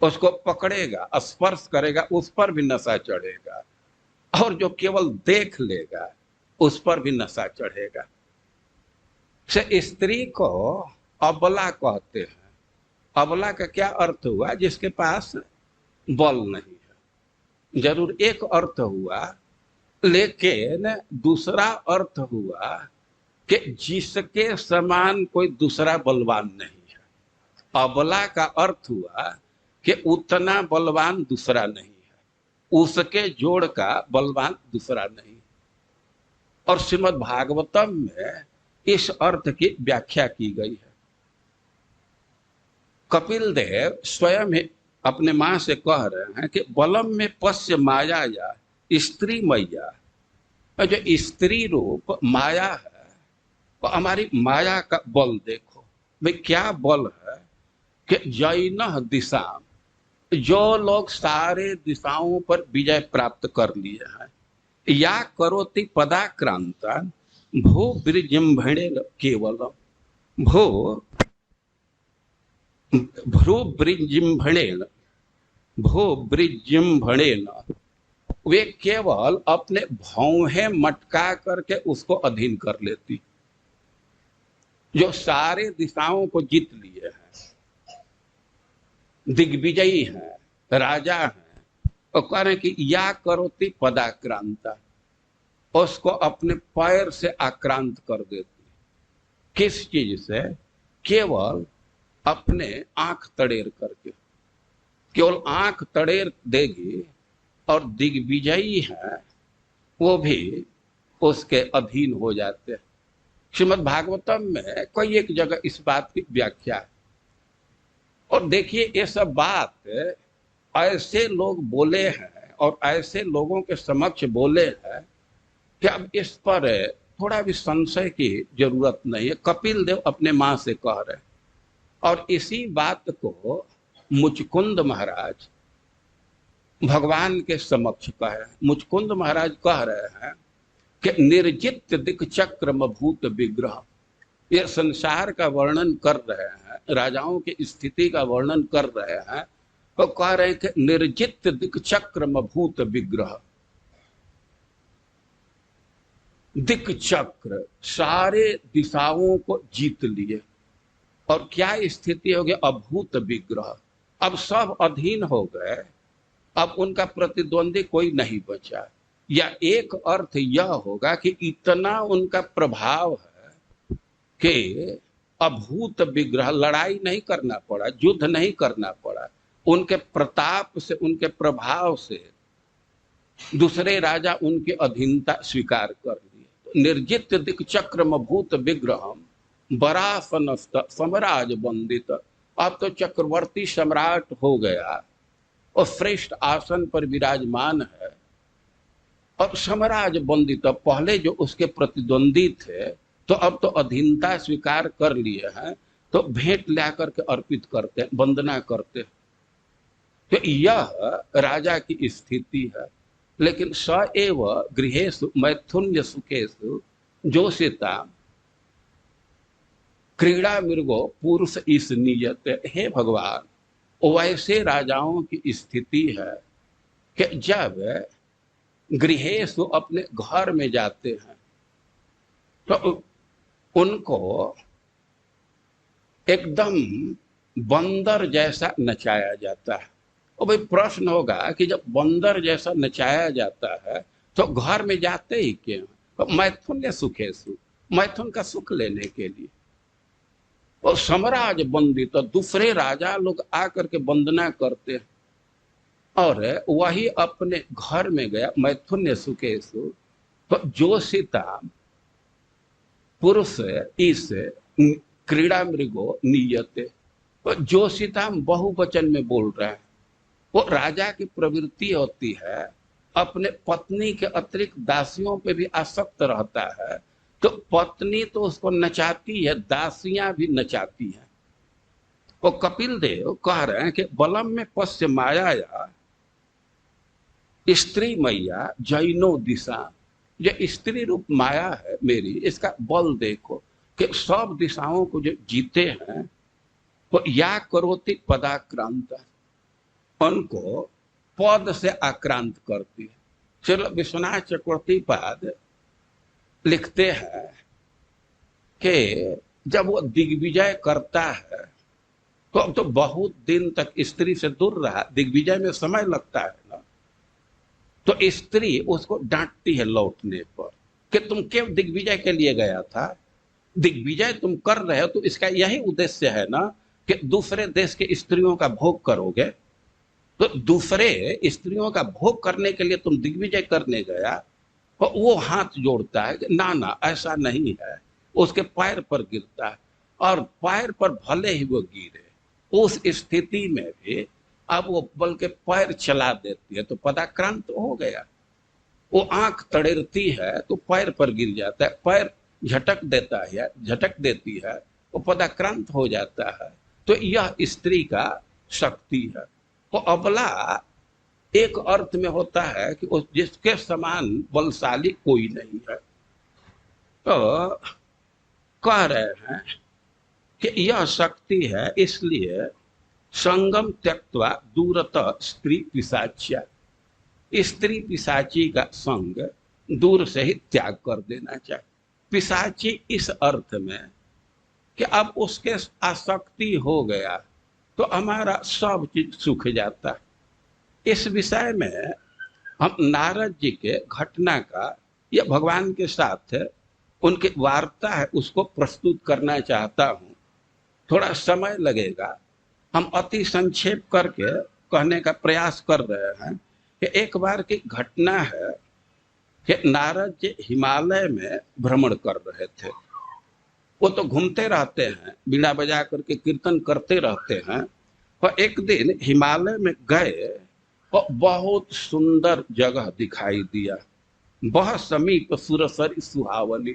उसको पकड़ेगा, स्पर्श करेगा, उस पर भी नशा चढ़ेगा, और जो केवल देख लेगा उस पर भी नशा चढ़ेगा। से स्त्री को अबला कहते हैं। अबला का क्या अर्थ हुआ? जिसके पास बल नहीं है। जरूर एक अर्थ हुआ, लेकिन दूसरा अर्थ हुआ कि जिसके समान कोई दूसरा बलवान नहीं है। अबला का अर्थ हुआ कि उतना बलवान दूसरा नहीं है, उसके जोड़ का बलवान दूसरा नहीं। और श्रीमद् भागवतम में इस अर्थ की व्याख्या की गई है। कपिल देव स्वयं अपने मां से कह रहे हैं कि बलम में पश्य माया या स्त्री मैया। जो स्त्री रूप माया है, तो हमारी माया का बल देखो। भाई क्या बल है कि जैन दिशा, जो लोग सारे दिशाओं पर विजय प्राप्त कर लिए हैं, या करोति पदाक्रांता भू ब्रिजिम्भणेन केवलम। भ्रू ब्रिजिम्भणेन, वे केवल अपने भौहें मटका करके उसको अधीन कर लेती। जो सारे दिशाओं को जीत लिए हैं, दिग्विजयी हैं, राजा हैं, और कह रहे कि या करोति पदाक्रांता, उसको अपने पैर से आक्रांत कर देती। किस चीज से? केवल अपने आंख तड़ेर करके। केवल आंख तड़ेर देगी, और दिग्विजयी है वो भी उसके अधीन हो जाते हैं। श्रीमद् भागवतम में कोई एक जगह इस बात की व्याख्या है। और देखिए, ये सब बात ऐसे लोग बोले हैं और ऐसे लोगों के समक्ष बोले हैं कि अब इस पर थोड़ा भी संशय की जरूरत नहीं है। कपिल देव अपने मां से कह रहे हैं, और इसी बात को मुचकुंद महाराज भगवान के समक्ष कहे। मुचकुंद महाराज कह रहे हैं कि निर्जित दिक् चक्रम भूत विग्रह, ये संसार का वर्णन कर रहे हैं, राजाओं की स्थिति का वर्णन कर रहे हैं, तो कह रहे हैं कि निर्जित दिक् चक्रम भूत विग्रह। दिक् चक्र, सारे दिशाओं को जीत लिए, और क्या स्थिति हो गई? अभूत विग्रह। अब सब अधीन हो गए, अब उनका प्रतिद्वंदी कोई नहीं बचा। या एक अर्थ यह होगा कि इतना उनका प्रभाव है कि अभूत विग्रह, लड़ाई नहीं करना पड़ा, युद्ध नहीं करना पड़ा, उनके प्रताप से, उनके प्रभाव से दूसरे राजा उनकी अधीनता स्वीकार कर लिए। निर्जित दिक् चक्रम भूत विग्रहम बरासनस्त समराज वंदित। अब तो चक्रवर्ती सम्राट हो गया और श्रेष्ठ आसन पर विराजमान है, और समराज वंदित। पहले जो उसके प्रतिद्वंदी थे, तो अब तो अधीनता स्वीकार कर लिए हैं, तो भेंट ला करके अर्पित करते, वंदना करते। तो यह राजा की स्थिति है। लेकिन स एव गृहेषु मैथुन्य सुखेषु जोषिता क्रीड़ा मृगो पुरुष इस नियत। हे भगवान, वैसे राजाओं की स्थिति है कि जब गृहेषु अपने घर में जाते हैं, तो उनको एकदम बंदर जैसा नचाया जाता है। और भाई प्रश्न होगा कि जब बंदर जैसा नचाया जाता है तो घर में जाते ही क्यों? तो मैथुन्य सुखेषु, मैथुन का सुख लेने के लिए। और समराज वंदित, तो दूसरे राजा लोग आकर के वंदना करते हैं, और वही अपने घर में गया मैथुन्य सुखेषु। तो जोषिता पुरुष इस क्रीड़ा मृगो नियते। तो जोषिता बहुवचन में बोल रहा है। वो राजा की प्रवृत्ति होती है, अपने पत्नी के अतिरिक्त दासियों पे भी आसक्त रहता है। तो पत्नी तो उसको नचाती है, दासियां भी नचाती हैं। वो कपिल देव कह रहे हैं कि बलम में पश्य माया स्त्री मैया जैनो दिशा, जो स्त्री रूप माया है मेरी, इसका बल देखो कि सब दिशाओं को जो जीते हैं वो या करोति पदाक्रांत, उनको पद से आक्रांत करती है। चलो विश्वनाथ चक्रवर्ती पाद लिखते हैं कि जब वो दिग्विजय करता है तो अब तो बहुत दिन तक स्त्री से दूर रहा, दिग्विजय में समय लगता है ना, तो स्त्री उसको डांटती है लौटने पर कि तुम क्यों दिग्विजय के लिए गया था, दिग्विजय तुम कर रहे हो तो इसका यही उद्देश्य है ना कि दूसरे देश के स्त्रियों का भोग करोगे, तो दूसरे स्त्रियों का भोग करने के लिए तुम दिग्विजय करने गया। तो वो हाथ जोड़ता है कि ना ना ऐसा नहीं है, उसके पैर पर गिरता है, और पैर पर भले ही वो गिरे उस स्थिति में भी अब वो बल्कि पैर चला देती है तो पदाक्रांत हो गया। वो आंख तड़ेरती है तो पैर पर गिर जाता है, पैर झटक देता है, झटक देती है, वो पदाक्रांत हो जाता है। तो यह स्त्री का शक्ति है। वो अबला एक अर्थ में होता है कि उस जिसके समान बलशाली कोई नहीं है। तो कह रहे हैं कि यह शक्ति है, इसलिए संगम त्यक्त्वा दूरतः स्त्री पिशाच्या, स्त्री पिशाची का संग दूर से ही त्याग कर देना चाहिए। पिशाची इस अर्थ में कि अब उसके आसक्ति हो गया तो हमारा सब चीज सूख जाता है। इस विषय में हम नारद जी के घटना का या भगवान के साथ उनकी वार्ता है उसको प्रस्तुत करना चाहता हूं। थोड़ा समय लगेगा, हम अति संक्षेप करके कहने का प्रयास कर रहे हैं कि एक बार की घटना है कि नारद जी हिमालय में भ्रमण कर रहे थे। वो तो घूमते रहते हैं, बीड़ा बजा करके कीर्तन करते रहते हैं, और एक दिन हिमालय में गए और बहुत सुंदर जगह दिखाई दिया, बहुत समीप सुरसरी सुहावनी।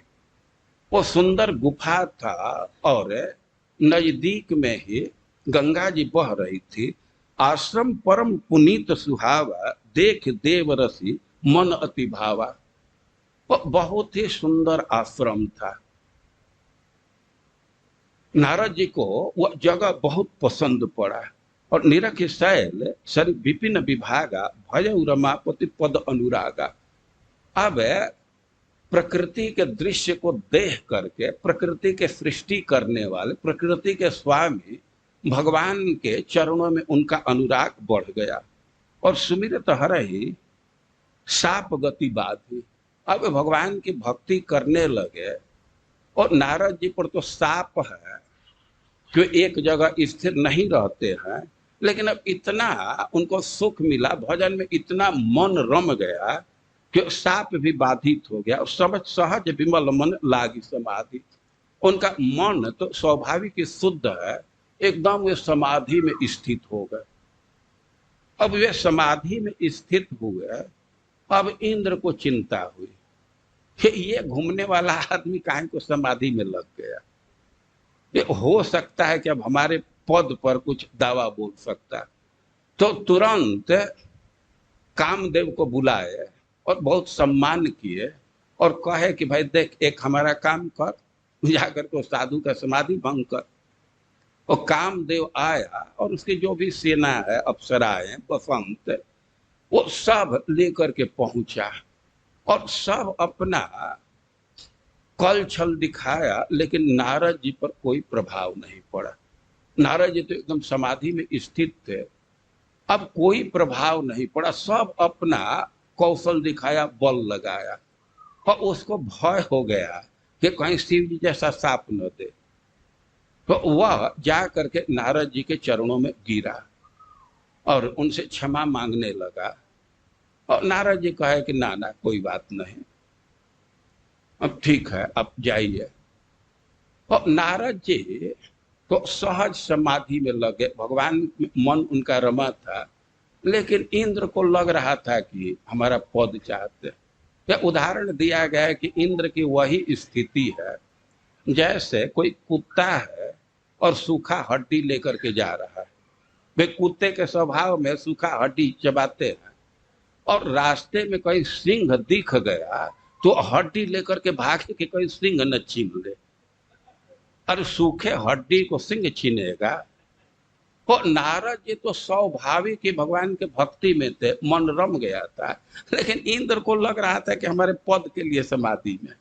वो सुंदर गुफा था और नजदीक में ही गंगा जी बह रही थी। आश्रम परम पुनीत सुहावा, देख देव रसी मन अति भावा। वो बहुत ही सुंदर आश्रम था। नारद जी को वह जगह बहुत पसंद पड़ा और निरख शैल सरि विपिन विभागा, भय रमापति पद अनुरागा। अब प्रकृति के दृश्य को देख करके प्रकृति के सृष्टि करने वाले प्रकृति के स्वामी भगवान के चरणों में उनका अनुराग बढ़ गया और सुमिरत हरहि साप गति बाधी। अब भगवान की भक्ति करने लगे और नारद जी पर तो साप है जो एक जगह स्थिर नहीं रहते हैं, लेकिन अब इतना उनको सुख मिला, भजन में इतना मन रम गया कि साप भी बाधित हो गया और सब सहज विमल मन लागी समाधि। उनका मन तो स्वाभाविक ही शुद्ध है, एकदम वे समाधि में स्थित हो गए। अब वे समाधि में स्थित हुए, अब इंद्र को चिंता हुई कि ये घूमने वाला आदमी काहे को समाधि में लग गया। ये हो सकता है कि अब हमारे पद पर कुछ दावा बोल सकता, तो तुरंत कामदेव को बुलाए और बहुत सम्मान किए और कहे कि भाई देख, एक हमारा काम कर, जाकर के साधु का समाधि भंग कर। और कामदेव आया और उसकी जो भी सेना है, अप्सराएं, बसंत, वो सब लेकर के पहुंचा और सब अपना कल छल दिखाया, लेकिन नारद जी पर कोई प्रभाव नहीं पड़ा। नारद जी तो एकदम समाधि में स्थित थे, अब कोई प्रभाव नहीं पड़ा। सब अपना कौशल दिखाया, बल लगाया, और उसको भय हो गया कि कहीं शिव जी जैसा साप न दे। तो वह जा करके नारद जी के चरणों में गिरा और उनसे क्षमा मांगने लगा। और नारद जी कहे कि ना ना कोई बात नहीं, अब ठीक है, अब जाइए। और नारद जी तो सहज समाधि में लगे, भगवान मन उनका रमा था, लेकिन इंद्र को लग रहा था कि हमारा पद चाहते। यह उदाहरण दिया गया है कि इंद्र की वही स्थिति है जैसे कोई कुत्ता है और सूखा हड्डी लेकर के जा रहा है। वे कुत्ते के स्वभाव में सूखा हड्डी चबाते हैं, और रास्ते में कहीं सिंह दिख गया तो हड्डी लेकर के भागे कि कहीं सिंह न छीन ले। अरे सूखे हड्डी को सिंह छीनेगा? और नारद जी तो स्वाभाविक ही भगवान के भक्ति में थे, मन रम गया था, लेकिन इंद्र को लग रहा था कि हमारे पद के लिए समाधि में।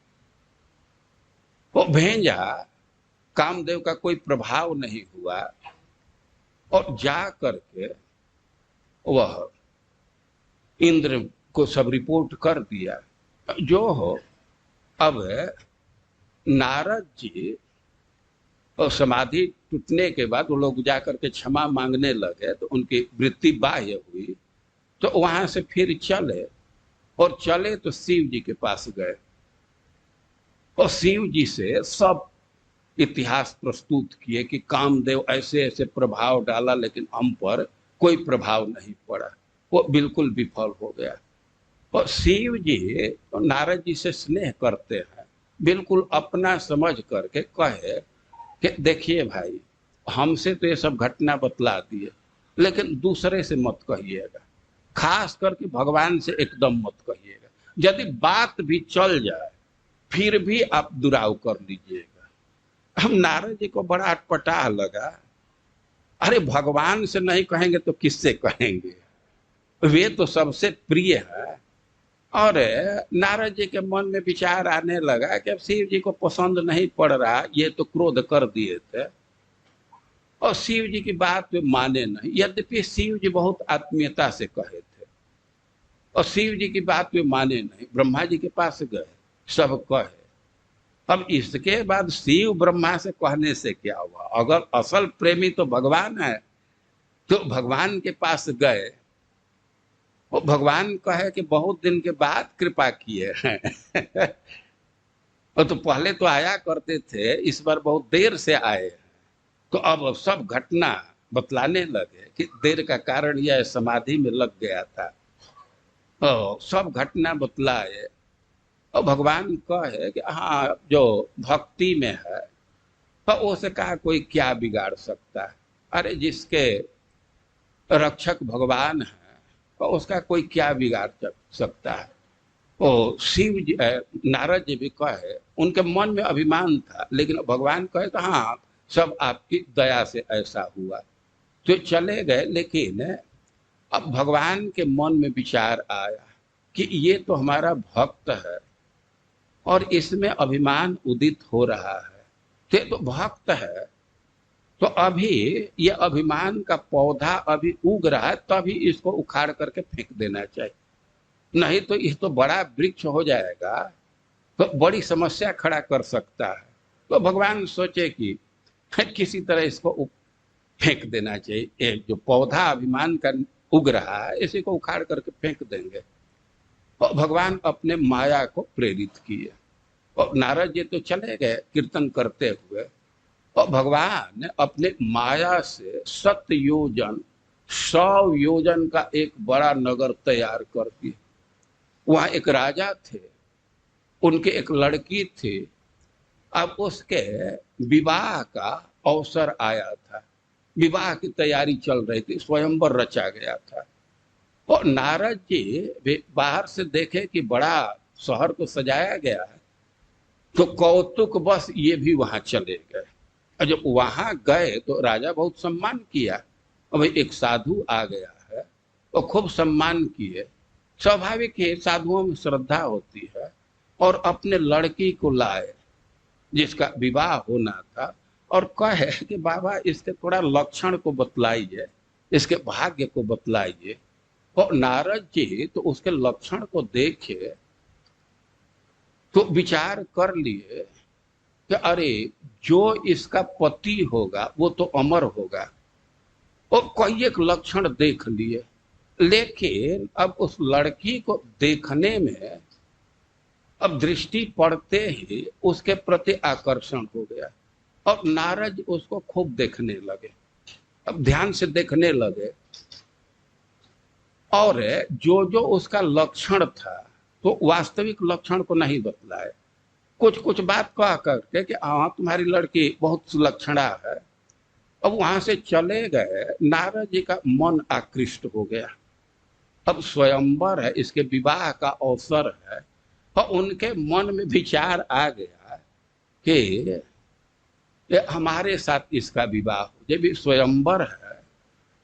वो भेजा, कामदेव का कोई प्रभाव नहीं हुआ, और जा करके वह इंद्र को सब रिपोर्ट कर दिया। जो हो, अब नारद जी और समाधि टूटने के बाद वो लोग जाकर के क्षमा मांगने लगे, तो उनकी वृत्ति बाह्य हुई, तो वहां से फिर चले, और चले तो शिव जी के पास गए, और शिव जी से सब इतिहास प्रस्तुत किए कि कामदेव ऐसे ऐसे प्रभाव डाला, लेकिन हम पर कोई प्रभाव नहीं पड़ा, वो बिल्कुल विफल हो गया। और शिव जी नारद जी से स्नेह करते हैं, बिल्कुल अपना समझ करके कहे कि देखिए भाई, हमसे तो ये सब घटना बतला दिए, लेकिन दूसरे से मत कहिएगा, खास करके भगवान से एकदम मत कहिएगा। यदि बात भी चल जाए फिर भी आप दुराव कर लीजिएगा। हम नारद जी को बड़ा अटपटा लगा, अरे भगवान से नहीं कहेंगे तो किससे कहेंगे, वे तो सबसे प्रिय है। और नारद जी के मन में विचार आने लगा कि अब शिव जी को पसंद नहीं पड़ रहा, ये तो क्रोध कर दिए थे, और शिव जी की बात वे माने नहीं। यद्यपि शिव जी बहुत आत्मीयता से कहे थे, और शिव जी की बात वे माने नहीं। ब्रह्मा जी के पास गए, सब कहे। अब इसके बाद शिव ब्रह्मा से कहने से क्या हुआ? अगर असल प्रेमी तो भगवान है, तो भगवान के पास गए, वो भगवान कहे कि बहुत दिन के बाद कृपा किए हैं। और तो पहले तो आया करते थे, इस बार बहुत देर से आए हैं। तो अब सब घटना बतलाने लगे कि देर का कारण यह समाधि में लग गया था, और सब घटना बतलाए। और भगवान कहे कि हाँ, जो भक्ति में है तो उसे कहा कोई क्या बिगाड़ सकता है। अरे जिसके रक्षक भगवान है तो उसका कोई क्या बिगाड़ सकता है। वो शिव जी, नारद जी भी कहे, उनके मन में अभिमान था, लेकिन भगवान कहे तो हाँ, सब आपकी दया से ऐसा हुआ, तो चले गए। लेकिन अब भगवान के मन में विचार आया कि ये तो हमारा भक्त है, और इसमें अभिमान उदित हो रहा है, तो भक्त है, तो अभी ये अभिमान का पौधा अभी उग रहा है, तभी इसको उखाड़ करके फेंक देना चाहिए, नहीं तो ये तो बड़ा वृक्ष हो जाएगा, तो बड़ी समस्या खड़ा कर सकता है। तो भगवान सोचे कि किसी तरह इसको फेंक देना चाहिए, एक जो पौधा अभिमान का उग रहा है, इसी को उखाड़ करके फेंक देंगे। और भगवान अपने माया को प्रेरित किए, और नारद जी तो चले गए कीर्तन करते हुए, और भगवान ने अपने माया से 7 योजन 100 योजन का एक बड़ा नगर तैयार कर दिया। वहां एक राजा थे, उनके एक लड़की थी। अब उसके विवाह का अवसर आया था, विवाह की तैयारी चल रही थी, स्वयंवर रचा गया था। और नारद जी बाहर से देखे कि बड़ा शहर को सजाया गया है, तो कौतुक बस ये भी वहां चले गए। और जब वहां गए तो राजा बहुत सम्मान किया, और एक साधु आ गया है, और खूब सम्मान किए। स्वाभाविक है, साधुओं में श्रद्धा होती है, और अपने लड़की को लाए जिसका विवाह होना था, और कहे कि बाबा इसके थोड़ा लक्षण को बतलाइए, इसके भाग्य को बतलाइए। और नारद जी तो उसके लक्षण को देखे तो विचार कर लिए कि अरे जो इसका पति होगा वो तो अमर होगा, और कई एक लक्षण देख लिए। लेकिन अब उस लड़की को देखने में अब दृष्टि पड़ते ही उसके प्रति आकर्षण हो गया, और नारद उसको खूब देखने लगे, अब ध्यान से देखने लगे। और जो जो उसका लक्षण था, तो वास्तविक लक्षण को नहीं बतलाए, कुछ कुछ बात कह करके कि हाँ तुम्हारी लड़की बहुत सुलक्षणा है, अब वहां से चले गए, नारद जी का मन आकृष्ट हो गया। अब स्वयंवर है, इसके विवाह का अवसर है, और उनके मन में विचार आ गया कि ये हमारे साथ इसका विवाह हो, जब भी स्वयंवर है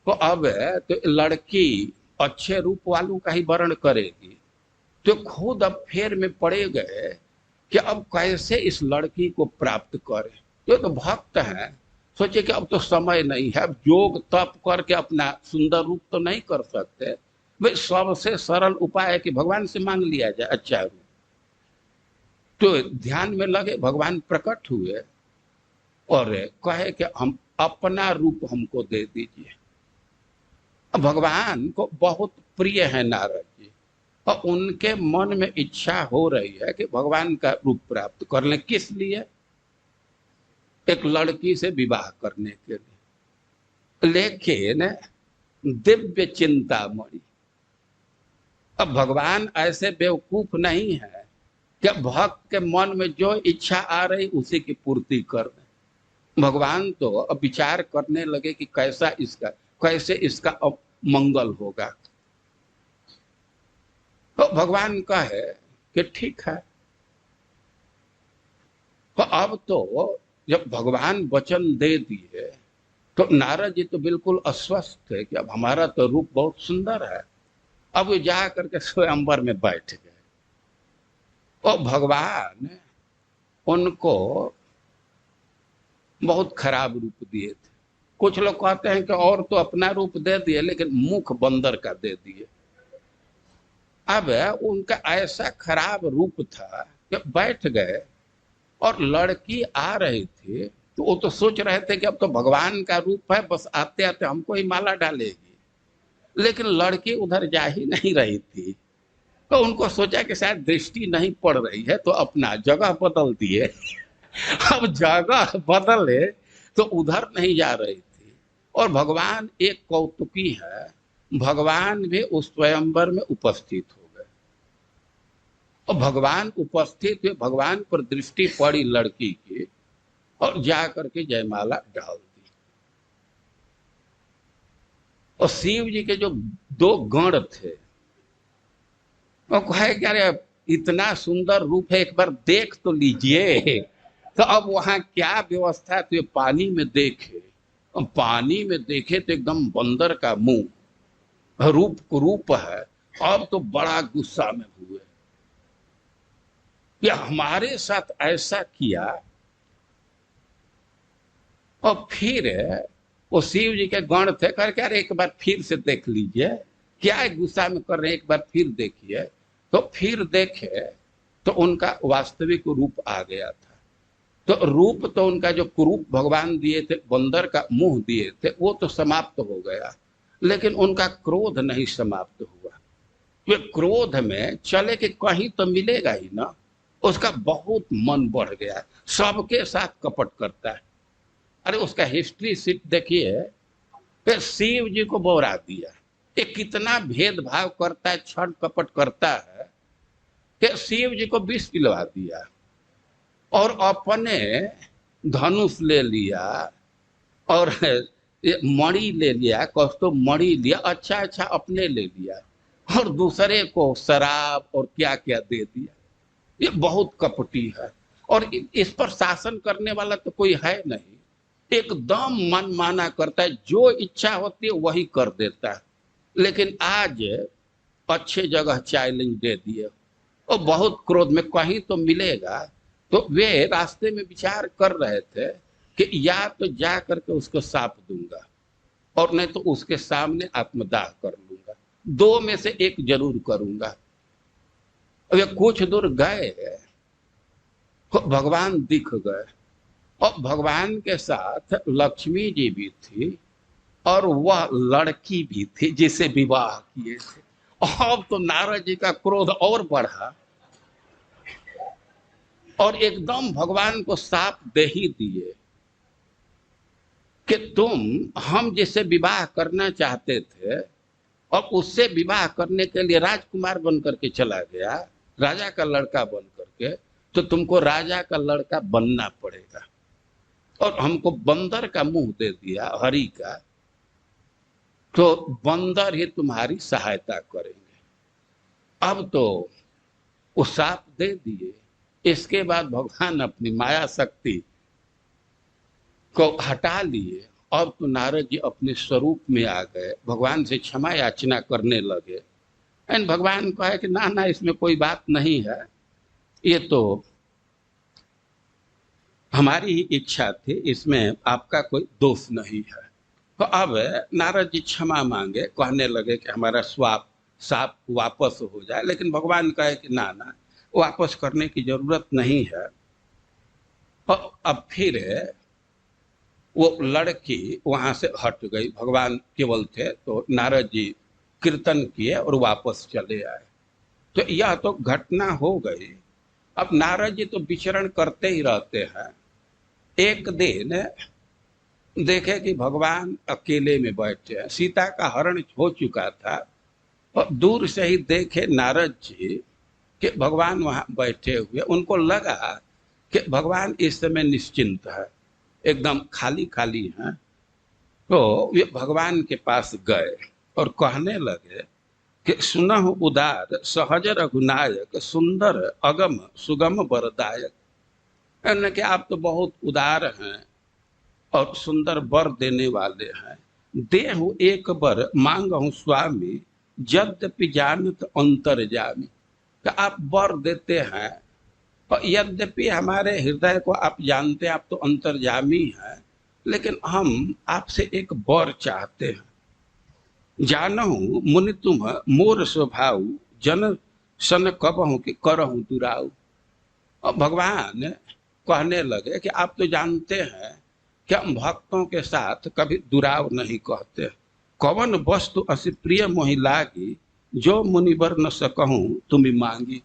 तो अब तो लड़की अच्छे रूप वालों का ही वर्ण करेगी। तो खुद अब फेर में पड़े गए कि अब कैसे इस लड़की को प्राप्त करें। तो भक्त हैं, सोचे कि अब तो समय नहीं है, अब योग तप करके अपना सुंदर रूप तो नहीं कर सकते, भाई सबसे सरल उपाय है कि भगवान से मांग लिया जाए अच्छा रूप। तो ध्यान में लगे, भगवान प्रकट हुए और कहे कि हम अपना रूप हमको दे दीजिए। भगवान को बहुत प्रिय है नारद जी, और उनके मन में इच्छा हो रही है कि भगवान का रूप प्राप्त कर लें। किस लिए? एक लड़की से विवाह करने के लिए। लेकिन दिव्य चिंतामणि, अब भगवान ऐसे बेवकूफ नहीं है कि भक्त के मन में जो इच्छा आ रही उसी की पूर्ति कर दें। भगवान तो अब विचार करने लगे कि कैसे इसका अब मंगल होगा। तो भगवान कहे कि ठीक है। तो अब तो जब भगवान वचन दे दिए तो नारद जी तो बिल्कुल अस्वस्थ थे कि अब हमारा तो रूप बहुत सुंदर है। अब जा करके स्वयंवर में बैठ गए और भगवान उनको बहुत खराब रूप दिए थे। कुछ लोग कहते हैं कि और तो अपना रूप दे दिए, लेकिन मुख बंदर का दे दिए। अब उनका ऐसा खराब रूप था कि बैठ गए और लड़की आ रही थी तो वो तो सोच रहे थे कि अब तो भगवान का रूप है, बस आते आते हमको ही माला डालेगी। लेकिन लड़की उधर जा ही नहीं रही थी, तो उनको सोचा कि शायद दृष्टि नहीं पड़ रही है, तो अपना जगह बदल दिए। अब जगह बदले तो उधर नहीं जा रही थी। और भगवान एक कौतुकी है, भगवान भी उस स्वयंवर में उपस्थित हो गए। और भगवान उपस्थित हुए, भगवान पर दृष्टि पड़ी लड़की की और जा करके जयमाला डाल दी। और शिव जी के जो दो गण थे वो कहे कि अरे इतना सुंदर रूप है, एक बार देख तो लीजिए। तो अब वहां क्या व्यवस्था थी, पानी में देखे। पानी में देखे तो एकदम बंदर का मुंह, रूप कुरूप है। अब तो बड़ा गुस्सा में हुए कि हमारे साथ ऐसा किया। और फिर वो शिव जी के गण थे, करके अरे एक बार फिर से देख लीजिए, क्या गुस्सा में कर रहे हैं, एक बार फिर देखिए। तो फिर देखे तो उनका वास्तविक रूप आ गया था। तो रूप तो उनका जो कुरूप भगवान दिए थे, बंदर का मुंह दिए थे, वो तो समाप्त हो गया, लेकिन उनका क्रोध नहीं समाप्त हुआ। वे क्रोध में चले कि कहीं तो मिलेगा ही ना, उसका बहुत मन बढ़ गया, सबके साथ कपट करता है। अरे उसका हिस्ट्री सीट देखिए, फिर शिव जी को बोरा दिया, ये कितना भेदभाव करता है, छल कपट करता है कि शिव जी को विष पिलवा दिया और अपने धनुष ले लिया और मणि ले लिया, कस्तो मणि लिया, अच्छा अच्छा अपने ले लिया, और दूसरे को शराब और क्या क्या दे दिया। ये बहुत कपटी है और इस पर शासन करने वाला तो कोई है नहीं, एकदम मन माना करता है, जो इच्छा होती है वही कर देता है। लेकिन आज अच्छे जगह चैलेंज दे दिए और बहुत क्रोध में कहीं तो मिलेगा। तो वे रास्ते में विचार कर रहे थे कि या तो जा करके उसको साप दूंगा और नहीं तो उसके सामने आत्मदाह कर लूंगा, दो में से एक जरूर करूंगा। वे कुछ दूर गए तो भगवान दिख गए और भगवान के साथ लक्ष्मी जी भी थी और वह लड़की भी थी जिसे विवाह किए थे। अब तो नारद जी का क्रोध और बढ़ा और एकदम भगवान को साप दे ही दिए कि तुम हम जिससे विवाह करना चाहते थे और उससे विवाह करने के लिए राजकुमार बन करके चला गया, राजा का लड़का बन करके, तो तुमको राजा का लड़का बनना पड़ेगा। और हमको बंदर का मुंह दे दिया हरि का, तो बंदर ही तुम्हारी सहायता करेंगे। अब तो वो साप दे दिए, इसके बाद भगवान अपनी माया शक्ति को हटा लिए। अब तो नारद जी अपने स्वरूप में आ गए, भगवान से क्षमा याचना करने लगे। एंड भगवान कहा कि ना ना, इसमें कोई बात नहीं है, ये तो हमारी ही इच्छा थी, इसमें आपका कोई दोष नहीं है। तो अब नारद जी क्षमा मांगे, कहने लगे कि हमारा साप वापस हो जाए। लेकिन भगवान कहे कि ना ना, वापस करने की जरूरत नहीं है। और अब फिर वो लड़की वहां से हट गई, भगवान केवल थे, तो नारद जी कीर्तन किए और वापस चले आए। तो यह तो घटना हो गई। अब नारद जी तो विचरण करते ही रहते हैं। एक दिन देखे कि भगवान अकेले में बैठे हैं, सीता का हरण हो चुका था, और दूर से ही देखे नारद जी कि भगवान वहां बैठे हुए। उनको लगा कि भगवान इस समय निश्चिंत है, एकदम खाली खाली हैं। तो वे भगवान के पास गए और कहने लगे कि सुनहु उदार सहज रघुनायक, सुंदर अगम सुगम वरदायक। यानी कि आप तो बहुत उदार हैं और सुंदर वर देने वाले हैं। देहु एक बर मांगहु स्वामी, यद्यपि जानत अंतर जामी। तो आप वर देते हैं, और यद्यपि हमारे हृदय को आप जानते हैं, आप तो अंतर्जामी हैं, लेकिन हम आपसे एक वर चाहते हैं। जानहु मुनि तुम मोर स्वभाव, जन सन कबहु कि करहु दुराऊ। और भगवान कहने लगे कि आप तो जानते हैं कि हम भक्तों के साथ कभी दुराव नहीं कहते। कवन वस्तु अति प्रिय मोहि लागी, जो मुनिवर न सकहूं तुम्हें मांगी।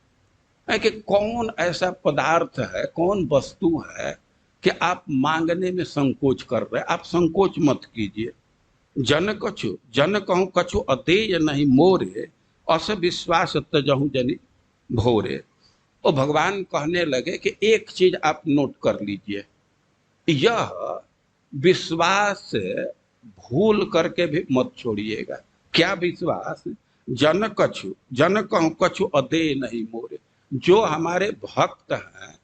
है कि कौन ऐसा पदार्थ है, कौन वस्तु है कि आप मांगने में संकोच कर रहे हैं। आप संकोच मत कीजिए। जन कहूं कछु अतेय नहीं मोरे, अस विश्वास तजहु जनि भोरे। और भगवान कहने लगे कि एक चीज आप नोट कर लीजिए, यह विश्वास भूल करके भी मत छोड़िएगा। क्या विश्वास? जन कहूं कछु अदेय नहीं मोरे। जो हमारे भक्त हैं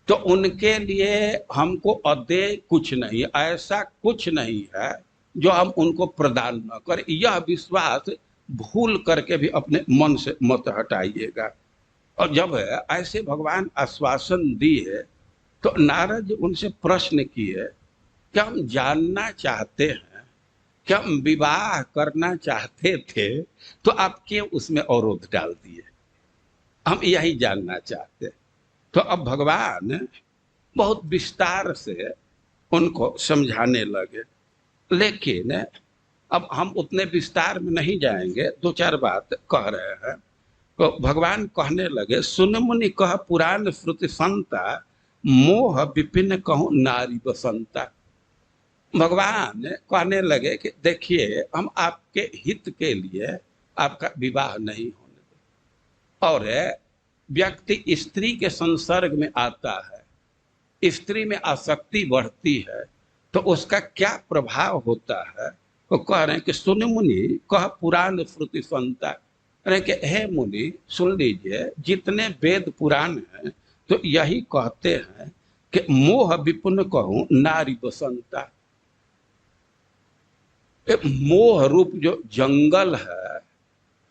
तो उनके लिए हमको अदेय कुछ नहीं, ऐसा कुछ नहीं है जो हम उनको प्रदान न करें। यह विश्वास भूल करके भी अपने मन से मत हटाइएगा। और जब ऐसे भगवान आश्वासन दिए तो नारद उनसे प्रश्न किए कि हम जानना चाहते हैं कि हम विवाह करना चाहते थे, तो आप क्यों उसमें अवरोध डाल दिए? हम यही जानना चाहते। तो अब भगवान बहुत विस्तार से उनको समझाने लगे। लेकिन अब हम उतने विस्तार में नहीं जाएंगे, दो चार बात कह रहे हैं। तो भगवान कहने लगे, सुन मुनि कह पुराण श्रुति संता, मोह विपिन कहूं नारी बसंता। भगवान कहने लगे कि देखिए, हम आपके हित के लिए आपका विवाह नहीं होने दें। और व्यक्ति स्त्री के संसर्ग में आता है, स्त्री में आसक्ति बढ़ती है, तो उसका क्या प्रभाव होता है? वो कह रहे हैं कि सुन मुनि कह पुराण श्रुति संता, अरे कि हे मुनि सुन लीजिए, जितने वेद पुराण हैं तो यही कहते हैं कि मोह विपुन कहूं नारी बसंता। मोह रूप जो जंगल है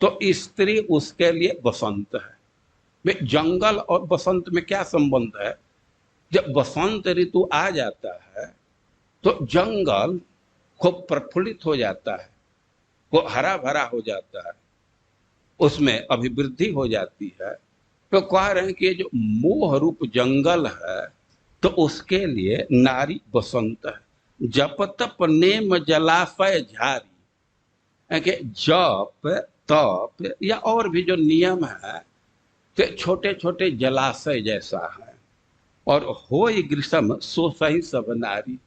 तो स्त्री उसके लिए बसंत है। जंगल और बसंत में क्या संबंध है? जब बसंत ऋतु आ जाता है तो जंगल खूब प्रफुल्लित हो जाता है, वो हरा भरा हो जाता है, उसमें अभिवृद्धि हो जाती है। तो कह रहे हैं कि जो मोह रूप जंगल है तो उसके लिए नारी बसंत है। जप तप नेम जलाशय झारी, कि जप तप या और भी जो नियम है तो छोटे छोटे जलाशय जैसा है। और हो ग्रीष्म सो सही सब नारी,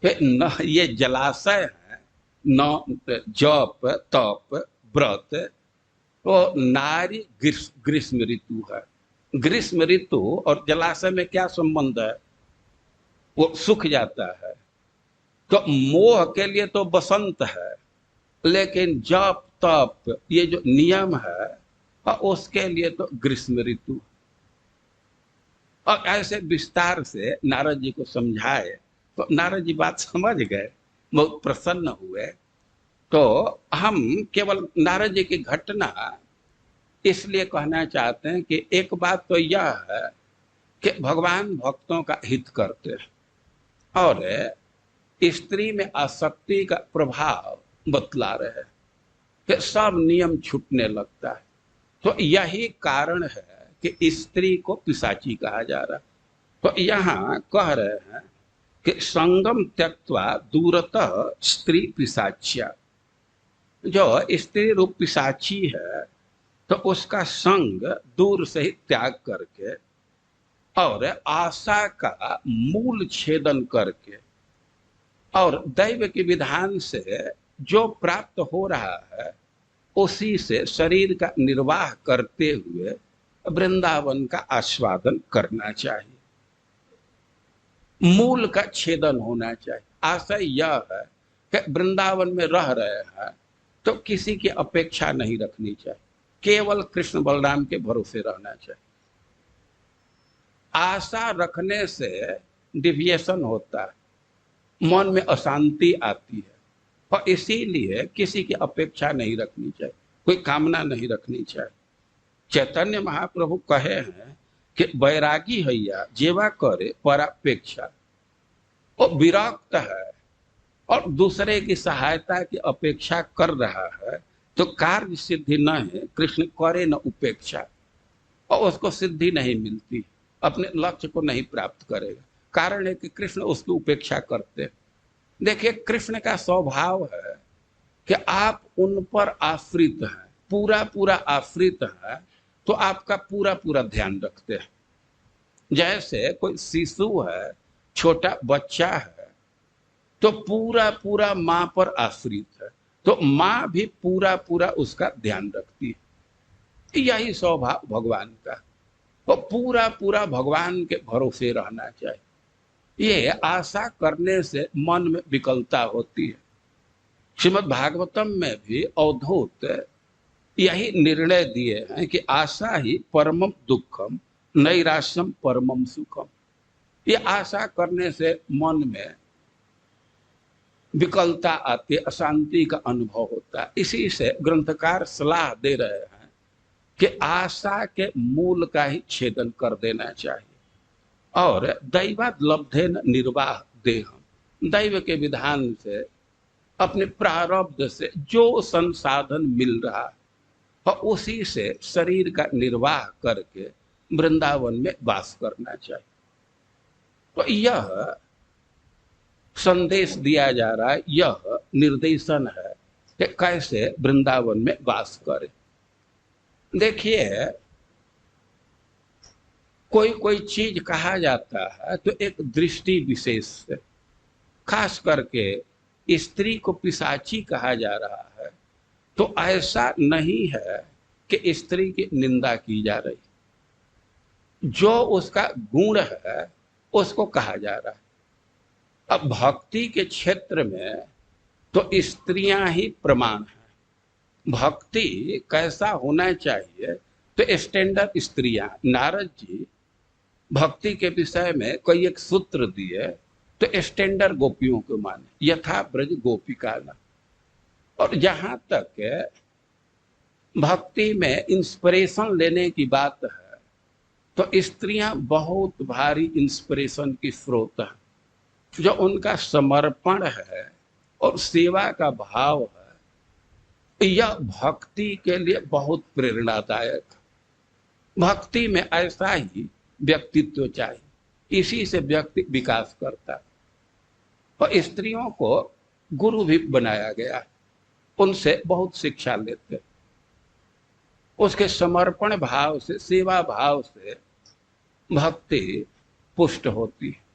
न ये जलाशय है, न जप तप व्रत, तो नारी ग्रीष्म ऋतु है। ग्रीष्म ऋतु और जलाशय में क्या संबंध है? वो सूख जाता है। तो मोह के लिए तो बसंत है, लेकिन जप तप ये जो नियम है उसके लिए तो ग्रीष्म ऋतु। और ऐसे विस्तार से नारद जी को समझाए तो नारद जी बात समझ गए, बहुत प्रसन्न हुए। तो हम केवल नारद जी की घटना इसलिए कहना चाहते हैं कि एक बात तो यह है कि भगवान भक्तों का हित करते हैं और स्त्री में आसक्ति का प्रभाव बतला रहे हैं कि सब नियम छूटने लगता है। तो यही कारण है कि स्त्री को पिशाची कहा जा रहा है। तो यहाँ कह रहे हैं कि संगम त्यक्त्वा दूरतः स्त्री पिशाच्या, जो स्त्री रूप पिशाची है तो उसका संग दूर से ही त्याग करके और आशा का मूल छेदन करके और दैव के विधान से जो प्राप्त हो रहा है उसी से शरीर का निर्वाह करते हुए वृंदावन का आस्वादन करना चाहिए। मूल का छेदन होना चाहिए। आशय यह है कि वृंदावन में रह रहे हैं तो किसी की अपेक्षा नहीं रखनी चाहिए, केवल कृष्ण बलराम के भरोसे रहना चाहिए। आशा रखने से डिविएशन होता है, मन में अशांति आती है और इसीलिए किसी की अपेक्षा नहीं रखनी चाहिए, कोई कामना नहीं रखनी चाहिए। चैतन्य महाप्रभु कहे हैं कि बैरागी हैया जेवा करे परापेक्षा, वो विरक्त है और दूसरे की सहायता की अपेक्षा कर रहा है तो कार्य सिद्धि न है, कृष्ण करे न उपेक्षा, और उसको सिद्धि नहीं मिलती, अपने लक्ष्य को नहीं प्राप्त करेगा। कारण है कि कृष्ण उसकी उपेक्षा करते हैं। देखिए, कृष्ण का स्वभाव है कि आप उन पर आश्रित हैं, पूरा पूरा आश्रित है तो आपका पूरा पूरा ध्यान रखते हैं। जैसे कोई शिशु है, छोटा बच्चा है तो पूरा पूरा मां पर आश्रित है, तो मां भी पूरा पूरा उसका ध्यान रखती है। यही स्वभाव भगवान का, वो पूरा पूरा भगवान के भरोसे रहना चाहिए। ये आशा करने से मन में विकलता होती है। श्रीमद् भागवतम में भी अवधूत यही निर्णय दिए हैं कि आशा ही परमम दुखम नैराश्यम परमम सुखम। ये आशा करने से मन में विकलता आती, अशांति का अनुभव होता है। इसी से ग्रंथकार सलाह दे रहे हैं कि आशा के मूल का ही छेदन कर देना चाहिए और दैवाद लब्धेन निर्वाह देहम, दैव के विधान से अपने प्रारब्ध से जो संसाधन मिल रहा है और उसी से शरीर का निर्वाह करके वृंदावन में वास करना चाहिए। तो यह संदेश दिया जा रहा है, यह निर्देशन है कि कैसे वृंदावन में वास करें। देखिए, कोई कोई चीज कहा जाता है तो एक दृष्टि विशेष से, खास करके स्त्री को पिशाची कहा जा रहा है तो ऐसा नहीं है कि स्त्री की निंदा की जा रही, जो उसका गुण है उसको कहा जा रहा है। अब भक्ति के क्षेत्र में तो स्त्रियां ही प्रमाण है। भक्ति कैसा होना चाहिए तो स्टैंडर्ड स्त्रियां, नारद जी भक्ति के विषय में कोई एक सूत्र दिए तो स्टैंडर्ड गोपियों को माने, यथा ब्रज गोपिका न। और जहां तक भक्ति में इंस्पिरेशन लेने की बात है तो स्त्रियां बहुत भारी इंस्पिरेशन की स्रोत है। जो उनका समर्पण है और सेवा का भाव है, यह भक्ति के लिए बहुत प्रेरणादायक है। भक्ति में ऐसा ही व्यक्तित्व चाहिए, इसी से व्यक्ति विकास करता है। और स्त्रियों को गुरु भी बनाया गया है, उनसे बहुत शिक्षा लेते हैं। उसके समर्पण भाव से, सेवा भाव से भक्ति पुष्ट होती है।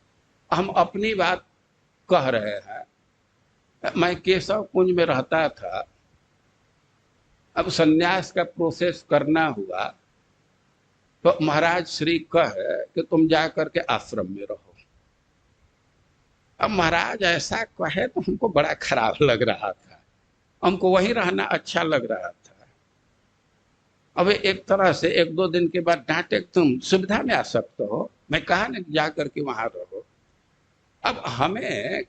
हम अपनी बात कह रहे हैं। मैं केशव कुंज में रहता था, अब सन्यास का प्रोसेस करना हुआ तो महाराज श्री कहे कि तुम जा करके आश्रम में रहो। अब महाराज ऐसा कहे तो हमको बड़ा खराब लग रहा था, हमको वहीं रहना अच्छा लग रहा था। अब एक तरह से एक दो दिन के बाद डांटे, तुम सुविधा में आ सकते हो, मैं कहा ना जा करके वहां रहो। अब हमें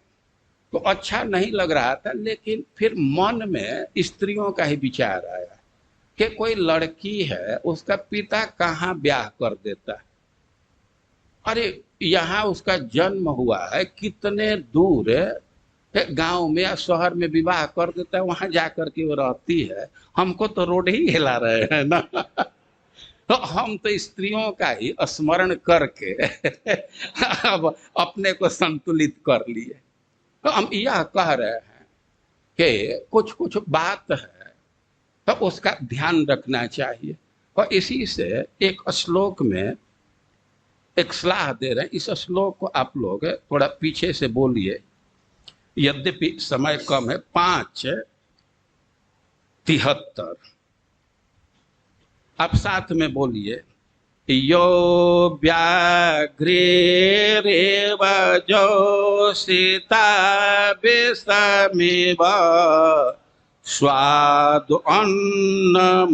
तो अच्छा नहीं लग रहा था, लेकिन फिर मन में स्त्रियों का ही विचार आया कि कोई लड़की है, उसका पिता कहाँ ब्याह कर देता है। अरे यहाँ उसका जन्म हुआ है, कितने दूर गांव में या शहर में विवाह कर देता है, वहां जाकर के वो रहती है। हमको तो रोड ही हिला रहे हैं ना। तो हम तो स्त्रियों का ही स्मरण करके अब अपने को संतुलित कर लिए। तो हम यह कह रहे हैं कि कुछ कुछ बात है तो उसका ध्यान रखना चाहिए। और इसी से एक श्लोक में एक सलाह दे रहे हैं, इस श्लोक को आप लोग थोड़ा पीछे से बोलिए, यद्यपि समय कम है। 5:73 आप साथ में बोलिए। यो व्याघ्रेरेव जोषिता विषमिव स्वादु अन्नमर्थम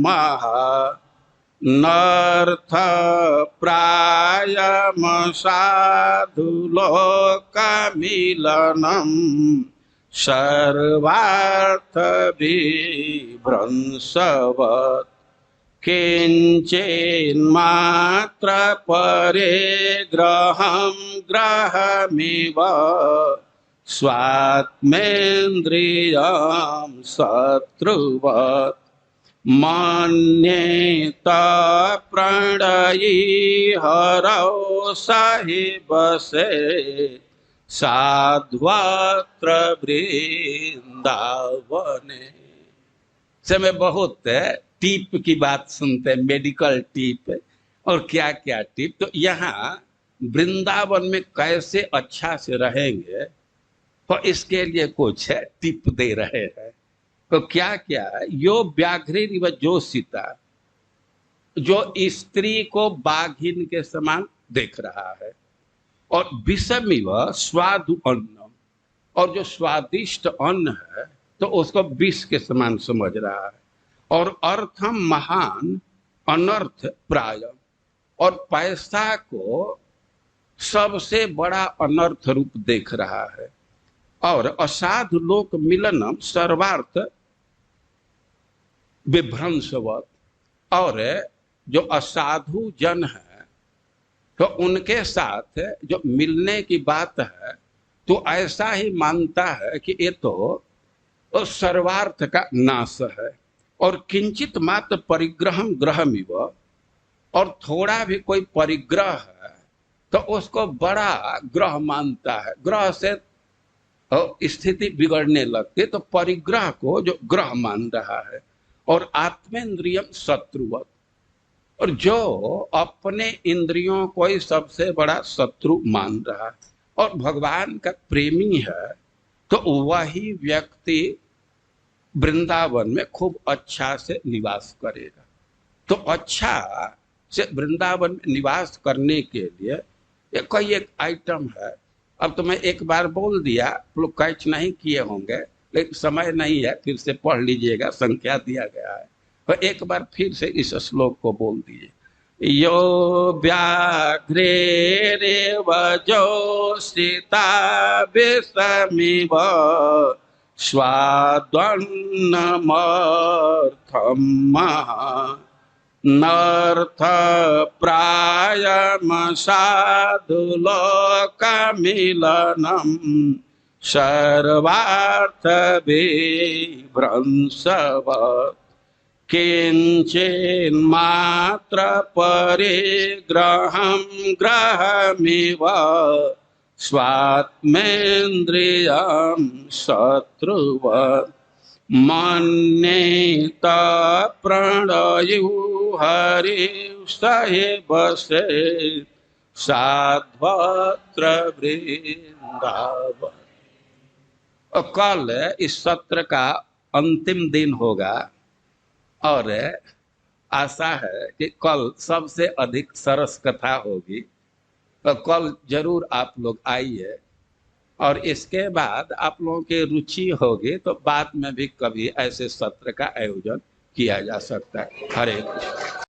महा नर्थ प्रायम साधु लोकमिलनम सर्वार्थ विभ्रंशवत् किंचिन्मात्र परे ग्रहं ग्रहमिव स्वात्मेन्द्रियं शत्रुवत् मन्येत प्रणयी हरौ सहि बसे साध्वत्र वृंदावने। समय बहुत टिप की बात सुनते हैं, मेडिकल टिप और क्या क्या टिप। तो यहाँ वृंदावन में कैसे अच्छा से रहेंगे, तो इसके लिए कुछ टिप दे रहे हैं। तो क्या क्या, यो व्याघ्रेरिव जोषिता, जो स्त्री को बाघिन के समान देख रहा है, और विषमिव स्वादु अन्नम, और जो स्वादिष्ट अन्न है तो उसको विष के समान समझ रहा है, और अर्थम महान अनर्थ प्राय, और पैसा को सबसे बड़ा अनर्थ रूप देख रहा है, और असाधु लोक मिलनम सर्वार्थ विभ्रंशवत, और जो असाधु जन है तो उनके साथ जो मिलने की बात है तो ऐसा ही मानता है कि ये तो सर्वार्थ का नाश है, और किंचित मात्र परिग्रहम ग्रहमिव, और थोड़ा भी कोई परिग्रह है तो उसको बड़ा ग्रह मानता है। ग्रह से स्थिति बिगड़ने लगती तो परिग्रह को जो ग्रह मान रहा है, और आत्मेन्द्रियम शत्रुवत, और जो अपने इंद्रियों को ही सबसे बड़ा शत्रु मान रहा है और भगवान का प्रेमी है, तो वही व्यक्ति वृंदावन में खूब अच्छा से निवास करेगा। तो अच्छा से वृंदावन में निवास करने के लिए कोई एक आइटम है। अब तो मैं एक बार बोल दिया, लोग कैच नहीं किए होंगे, लेकिन समय नहीं है, फिर से पढ़ लीजिएगा, संख्या दिया गया है। तो एक बार फिर से इस श्लोक को बोल दीजिए। यो व्याघ्रेरेव जोषिता विषमिव स्वाद्वन्नमर्थं नर्थ प्रायम साधु लोकमिलनम सर्वार्थ विभ्रंशवत् किंचिन्मात्र परिग्रहं ग्रहमिव स्वात्मेन्द्रियं शत्रुवत् मन्येत प्रणयु हरिं सहि बसे साध्वत्र वृंदावन। कल इस सत्र का अंतिम दिन होगा, और आशा है कि कल सबसे अधिक सरस कथा होगी। तो कल जरूर आप लोग आइए, और इसके बाद आप लोगों की रुचि होगी तो बाद में भी कभी ऐसे सत्र का आयोजन किया जा सकता है। हरे कृष्ण।